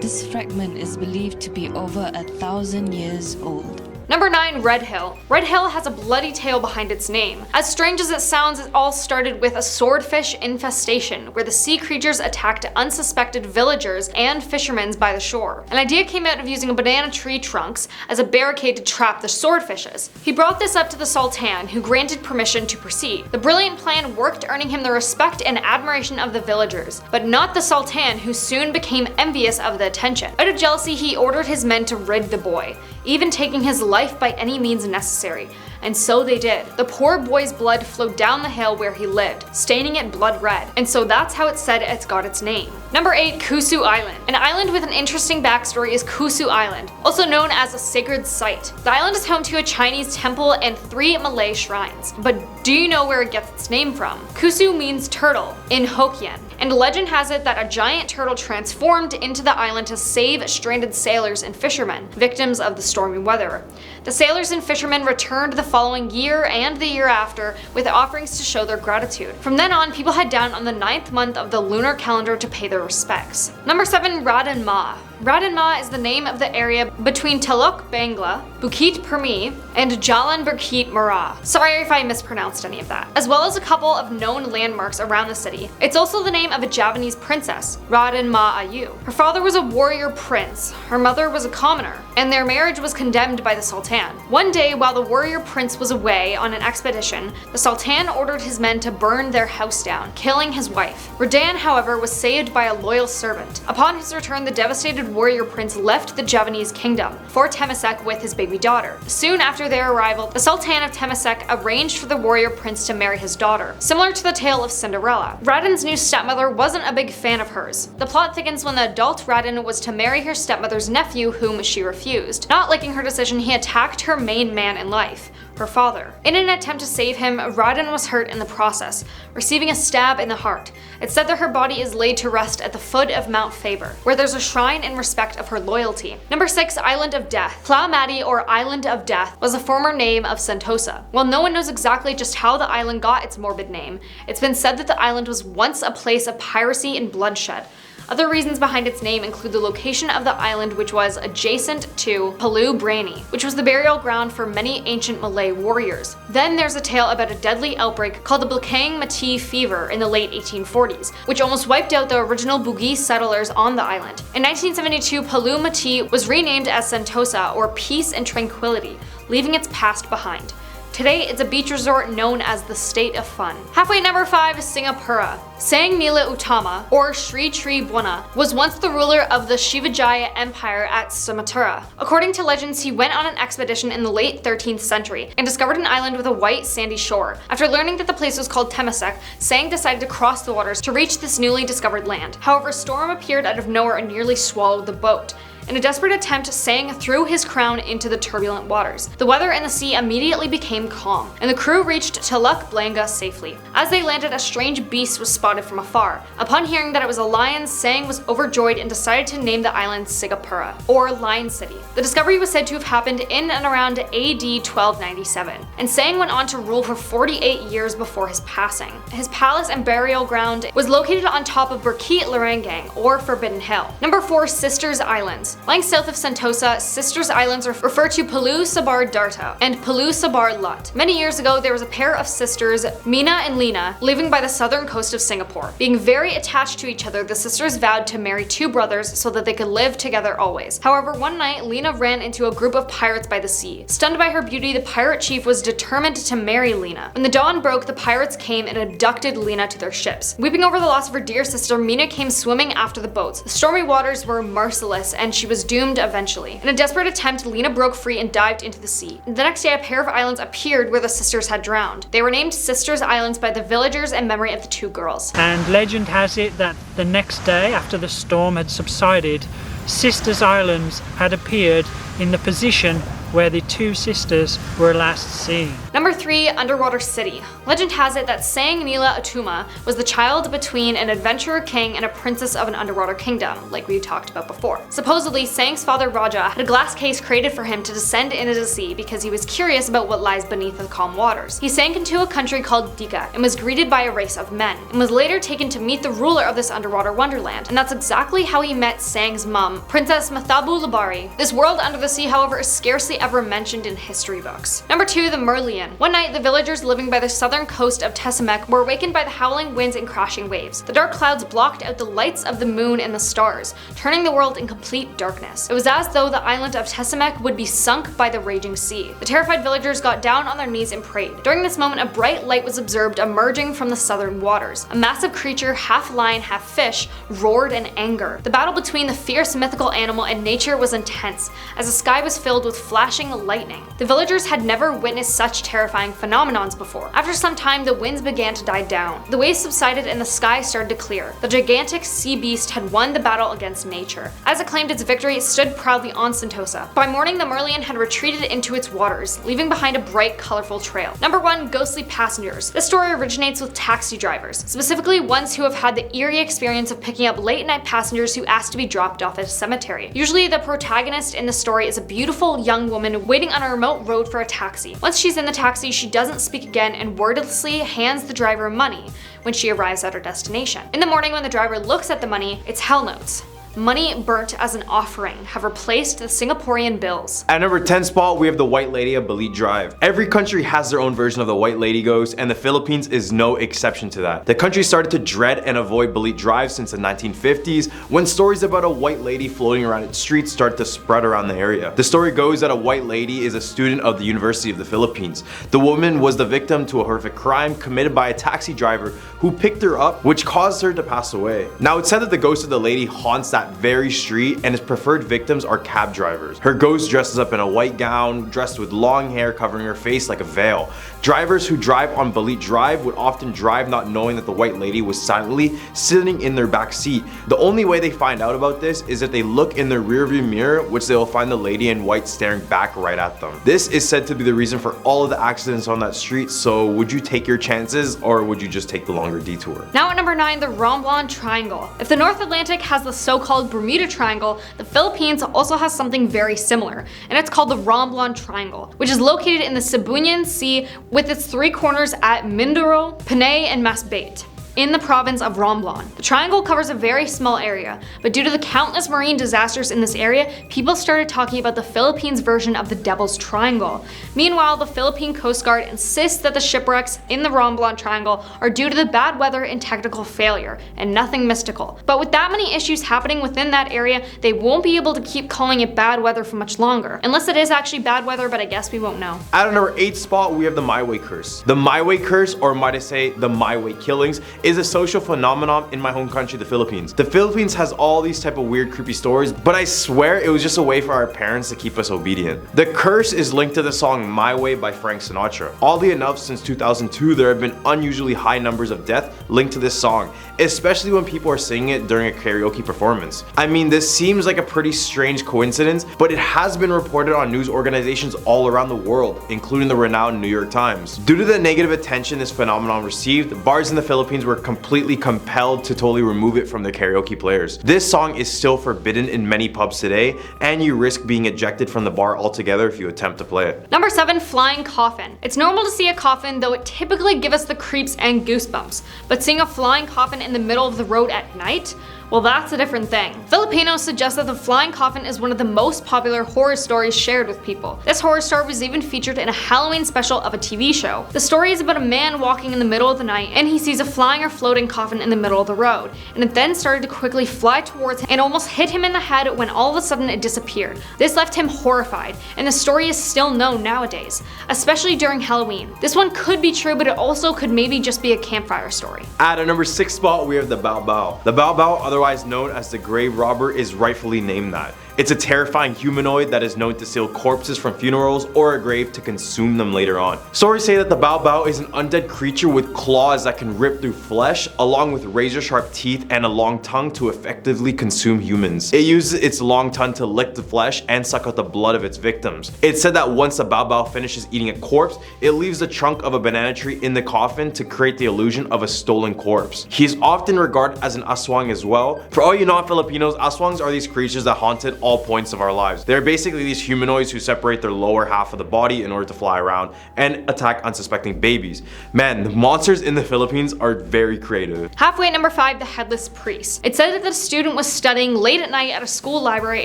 this fragment is believed to be over 1,000 years old. Number 9. Red Hill. Red Hill has a bloody tale behind its name. As strange as it sounds, it all started with a swordfish infestation, where the sea creatures attacked unsuspected villagers and fishermen by the shore. An idea came out of using a banana tree trunks as a barricade to trap the swordfishes. He brought this up to the Sultan, who granted permission to proceed. The brilliant plan worked, earning him the respect and admiration of the villagers, but not the Sultan, who soon became envious of the attention. Out of jealousy, he ordered his men to rid the boy, even taking his life by any means necessary. And so they did. The poor boy's blood flowed down the hill where he lived, staining it blood red, and so that's how it's said it's got its name. Number 8. Kusu Island. An island with an interesting backstory is Kusu Island, also known as a sacred site. The island is home to a Chinese temple and 3 Malay shrines. But do you know where it gets its name from? Kusu means turtle in Hokkien, and legend has it that a giant turtle transformed into the island to save stranded sailors and fishermen, victims of the stormy weather. The sailors and fishermen returned the following year and the year after with offerings to show their gratitude. From then on, people head down on the 9th month of the lunar calendar to pay their respects. Number 7. Radin Ma. Radin Ma is the name of the area between Teluk Bangla, Bukit Permi, and Jalan Bukit Merah. Sorry if I mispronounced any of that. As well as a couple of known landmarks around the city. It's also the name of a Javanese princess, Radin Ma Ayu. Her father was a warrior prince, her mother was a commoner, and their marriage was condemned by the Sultan. One day, while the warrior prince was away on an expedition, the Sultan ordered his men to burn their house down, killing his wife. Radin, however, was saved by a loyal servant. Upon his return, the devastated warrior prince left the Javanese kingdom for Temasek with his baby daughter. Soon after their arrival, the Sultan of Temasek arranged for the warrior prince to marry his daughter, similar to the tale of Cinderella. Radin's new stepmother wasn't a big fan of hers. The plot thickens when the adult Radin was to marry her stepmother's nephew, whom she refused. Not liking her decision, he attacked her main man in life, her father. In an attempt to save him, Radin was hurt in the process, receiving a stab in the heart. It's said that her body is laid to rest at the foot of Mount Faber, where there's a shrine in respect of her loyalty. Number 6. Island of Death. Plau-Mati, or Island of Death, was a former name of Sentosa. While no one knows exactly just how the island got its morbid name, it's been said that the island was once a place of piracy and bloodshed. Other reasons behind its name include the location of the island, which was adjacent to Palu Brani, which was the burial ground for many ancient Malay warriors. Then there's a tale about a deadly outbreak called the Blakang Mati fever in the late 1840s, which almost wiped out the original Bugis settlers on the island. In 1972, Palu Mati was renamed as Sentosa, or Peace and Tranquility, leaving its past behind. Today, it's a beach resort known as the State of Fun. Halfway at number 5 is Singapura. Sang Nila Utama, or Sri Tribhuwana, was once the ruler of the Shivajaya Empire at Sumatra. According to legends, he went on an expedition in the late 13th century and discovered an island with a white sandy shore. After learning that the place was called Temasek, Sang decided to cross the waters to reach this newly discovered land. However, a storm appeared out of nowhere and nearly swallowed the boat. In a desperate attempt, Sang threw his crown into the turbulent waters. The weather and the sea immediately became calm, and the crew reached Teluk Blangah safely. As they landed, a strange beast was spotted from afar. Upon hearing that it was a lion, Sang was overjoyed and decided to name the island Sigapura, or Lion City. The discovery was said to have happened in and around AD 1297, and Sang went on to rule for 48 years before his passing. His palace and burial ground was located on top of Bukit Larangang, or Forbidden Hill. Number 4. Sisters Islands. Lying south of Sentosa, Sisters Islands refer to Palu Sabar Darta and Palu Sabar Lut. Many years ago, there was a pair of sisters, Mina and Lena, living by the southern coast of Singapore. Being very attached to each other, the sisters vowed to marry 2 brothers so that they could live together always. However, one night, Lena ran into a group of pirates by the sea. Stunned by her beauty, the pirate chief was determined to marry Lena. When the dawn broke, the pirates came and abducted Lena to their ships. Weeping over the loss of her dear sister, Mina came swimming after the boats. The stormy waters were merciless, and she was doomed eventually. In a desperate attempt, Lena broke free and dived into the sea. The next day, a pair of islands appeared where the sisters had drowned. They were named Sisters Islands by the villagers in memory of the 2 girls. And legend has it that the next day, after the storm had subsided, Sisters Islands had appeared in the position where the 2 sisters were last seen. Number 3. Underwater City. Legend has it that Sang Nila Utama was the child between an adventurer king and a princess of an underwater kingdom, like we talked about before. Supposedly, Sang's father Raja had a glass case created for him to descend into the sea because he was curious about what lies beneath the calm waters. He sank into a country called Dika and was greeted by a race of men, and was later taken to meet the ruler of this underwater wonderland. And that's exactly how he met Sang's mom, Princess Mathabu Labari. This world under the sea, however, is scarcely ever mentioned in history books. Number 2, the Merlion. One night, the villagers living by the southern coast of Tesamek were awakened by the howling winds and crashing waves. The dark clouds blocked out the lights of the moon and the stars, turning the world in complete darkness. It was as though the island of Tesamek would be sunk by the raging sea. The terrified villagers got down on their knees and prayed. During this moment, a bright light was observed emerging from the southern waters. A massive creature, half lion, half fish, roared in anger. The battle between the fierce mythical animal and nature was intense, as the sky was filled with flashing lightning. The villagers had never witnessed such terrifying phenomenons before. After some time, the winds began to die down. The waves subsided and the sky started to clear. The gigantic sea beast had won the battle against nature. As it claimed its victory, it stood proudly on Sentosa. By morning, the Merlion had retreated into its waters, leaving behind a bright, colorful trail. Number 1, ghostly passengers. This story originates with taxi drivers, specifically ones who have had the eerie experience of picking up late-night passengers who ask to be dropped off at a cemetery. Usually, the protagonist in the story is a beautiful young woman waiting on a remote road for a taxi. Once she's in the taxi, she doesn't speak again and wordlessly hands the driver money when she arrives at her destination. In the morning, when the driver looks at the money, it's hell notes. Money burnt as an offering have replaced the Singaporean bills. At number 10 spot, we have the White Lady of Balit Drive. Every country has their own version of the White Lady ghost, and the Philippines is no exception to that. The country started to dread and avoid Balit Drive since the 1950s, when stories about a white lady floating around its streets started to spread around the area. The story goes that a white lady is a student of the University of the Philippines. The woman was the victim to a horrific crime committed by a taxi driver who picked her up, which caused her to pass away. Now, it's said that the ghost of the lady haunts that very street, and its preferred victims are cab drivers. Her ghost dresses up in a white gown, dressed with long hair covering her face like a veil. Drivers who drive on Balit Drive would often drive not knowing that the white lady was silently sitting in their back seat. The only way they find out about this is that they look in their rearview mirror, which they will find the lady in white staring back right at them. This is said to be the reason for all of the accidents on that street, so would you take your chances or would you just take the longer detour? Now at number 9, the Romblon Triangle. If the North Atlantic has the so-called Bermuda Triangle, the Philippines also has something very similar, and it's called the Romblon Triangle, which is located in the Cebuano Sea with its 3 corners at Mindoro, Panay, and Masbate, in the province of Romblon. The triangle covers a very small area, but due to the countless marine disasters in this area, people started talking about the Philippines version of the Devil's Triangle. Meanwhile, the Philippine Coast Guard insists that the shipwrecks in the Romblon Triangle are due to the bad weather and technical failure, and nothing mystical. But with that many issues happening within that area, they won't be able to keep calling it bad weather for much longer. Unless it is actually bad weather, but I guess we won't know. At number 8 spot, we have the My Way Curse. The My Way Curse, or might I say, the My Way Killings, is a social phenomenon in my home country, the Philippines. The Philippines has all these type of weird, creepy stories, but I swear it was just a way for our parents to keep us obedient. The curse is linked to the song My Way by Frank Sinatra. Oddly enough, since 2002, there have been unusually high numbers of death linked to this song, especially when people are singing it during a karaoke performance. I mean, this seems like a pretty strange coincidence, but it has been reported on news organizations all around the world, including the renowned New York Times. Due to the negative attention this phenomenon received, bars in the Philippines were completely compelled to totally remove it from the karaoke players. This song is still forbidden in many pubs today, and you risk being ejected from the bar altogether if you attempt to play it. Number 7, flying coffin. It's normal to see a coffin, though it typically gives us the creeps and goosebumps. But seeing a flying coffin in the middle of the road at night? Well, that's a different thing. Filipinos suggest that the flying coffin is one of the most popular horror stories shared with people. This horror story was even featured in a Halloween special of a TV show. The story is about a man walking in the middle of the night and he sees a flying or floating coffin in the middle of the road, and it then started to quickly fly towards him and almost hit him in the head when all of a sudden it disappeared. This left him horrified, and the story is still known nowadays, especially during Halloween. This one could be true, but it also could maybe just be a campfire story. At a number 6 spot, we have the Bao Bao. The Bao Bao, otherwise known as the grave robber, is rightfully named that. It's a terrifying humanoid that is known to steal corpses from funerals or a grave to consume them later on. Stories say that the Bao Bao is an undead creature with claws that can rip through flesh, along with razor-sharp teeth and a long tongue to effectively consume humans. It uses its long tongue to lick the flesh and suck out the blood of its victims. It's said that once the Bao Bao finishes eating a corpse, it leaves the trunk of a banana tree in the coffin to create the illusion of a stolen corpse. He is often regarded as an aswang as well. For all you non-Filipinos, aswangs are these creatures that haunted all all points of our lives. They're basically these humanoids who separate their lower half of the body in order to fly around and attack unsuspecting babies. Man, the monsters in the Philippines are very creative. Halfway at number 5, the headless priest. It said that the student was studying late at night at a school library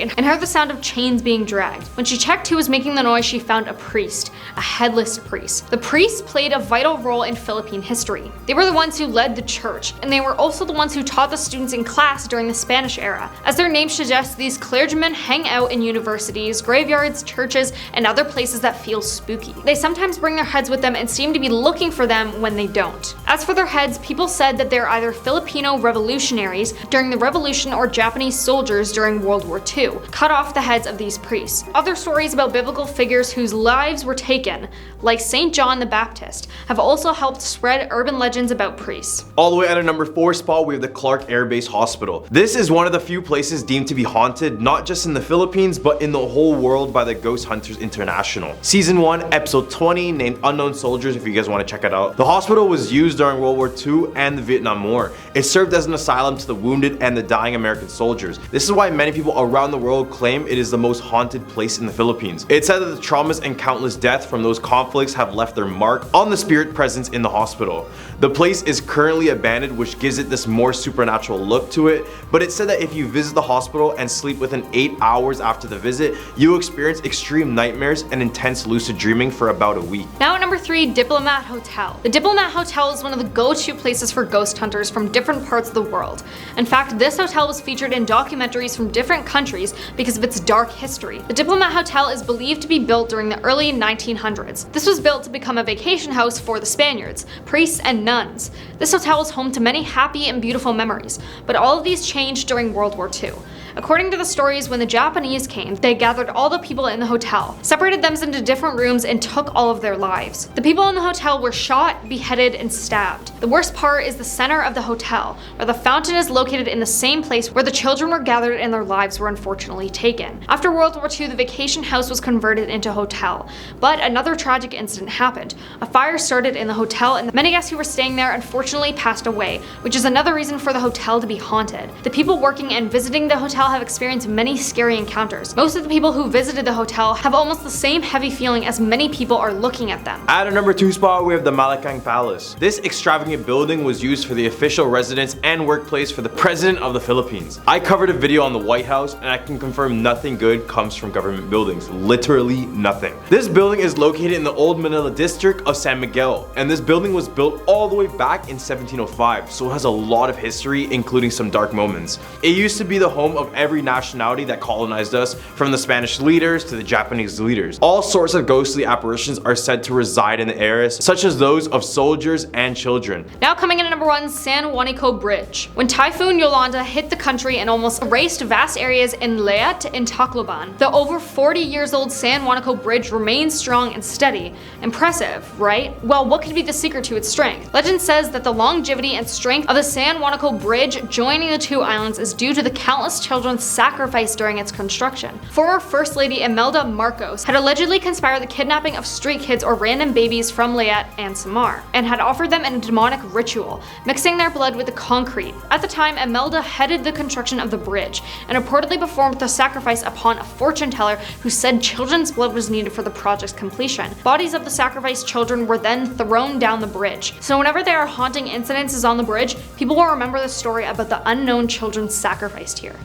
and heard the sound of chains being dragged. When she checked who was making the noise, she found a priest, a headless priest. The priests played a vital role in Philippine history. They were the ones who led the church, and they were also the ones who taught the students in class during the Spanish era. As their name suggests, these clergymen hang out in universities, graveyards, churches, and other places that feel spooky. They sometimes bring their heads with them and seem to be looking for them when they don't. As for their heads, people said that they're either Filipino revolutionaries during the revolution or Japanese soldiers during World War II, cut off the heads of these priests. Other stories about biblical figures whose lives were taken, like St. John the Baptist, have also helped spread urban legends about priests. All the way at a number 4 spot, we have the Clark Air Base Hospital. This is one of the few places deemed to be haunted, not just in the Philippines, but in the whole world by the Ghost Hunters International. Season 1, episode 20, named Unknown Soldiers, if you guys want to check it out. The hospital was used during World War II and the Vietnam War. It served as an asylum to the wounded and the dying American soldiers. This is why many people around the world claim it is the most haunted place in the Philippines. It's said that the traumas and countless deaths from those conflicts have left their mark on the spirit presence in the hospital. The place is currently abandoned, which gives it this more supernatural look to it, but it's said that if you visit the hospital and sleep within 8 hours after the visit, you experience extreme nightmares and intense lucid dreaming for about a week. Now at number 3, Diplomat Hotel. The Diplomat Hotel is one of the go-to places for ghost hunters from different parts of the world. In fact, this hotel was featured in documentaries from different countries because of its dark history. The Diplomat Hotel is believed to be built during the early 1900s. This was built to become a vacation house for the Spaniards, priests, and nuns. This hotel was home to many happy and beautiful memories, but all of these changed during World War II. According to the stories, when the Japanese came, they gathered all the people in the hotel, separated them into different rooms, and took all of their lives. The people in the hotel were shot, beheaded, and stabbed. The worst part is the center of the hotel, where the fountain is located in the same place where the children were gathered and their lives were unfortunately taken. After World War II, the vacation house was converted into a hotel, but another tragic incident happened. A fire started in the hotel, and many guests who were staying there unfortunately passed away, which is another reason for the hotel to be haunted. The people working and visiting the hotel have experienced many scary encounters. Most of the people who visited the hotel have almost the same heavy feeling as many people are looking at them. At a number 2 spot, we have the Malacanang Palace. This extravagant building was used for the official residence and workplace for the President of the Philippines. I covered a video on the White House, and I can confirm nothing good comes from government buildings. Literally nothing. This building is located in the Old Manila district of San Miguel, and this building was built all the way back in 1705, so it has a lot of history, including some dark moments. It used to be the home of every nationality that colonized us, from the Spanish leaders to the Japanese leaders. All sorts of ghostly apparitions are said to reside in the areas, such as those of soldiers and children. Now coming in at number 1, San Juanico Bridge. When Typhoon Yolanda hit the country and almost erased vast areas in Leyte and Tacloban, the over 40 years old San Juanico Bridge remains strong and steady. Impressive, right? Well, what could be the secret to its strength? Legend says that the longevity and strength of the San Juanico Bridge joining the two islands is due to the countless children sacrificed during its construction. Former First Lady Imelda Marcos had allegedly conspired the kidnapping of street kids or random babies from Leyte and Samar, and had offered them in a demonic ritual, mixing their blood with the concrete. At the time, Imelda headed the construction of the bridge, and reportedly performed the sacrifice upon a fortune teller who said children's blood was needed for the project's completion. Bodies of the sacrificed children were then thrown down the bridge. So whenever there are haunting incidences on the bridge, people will remember the story about the unknown children sacrificed here.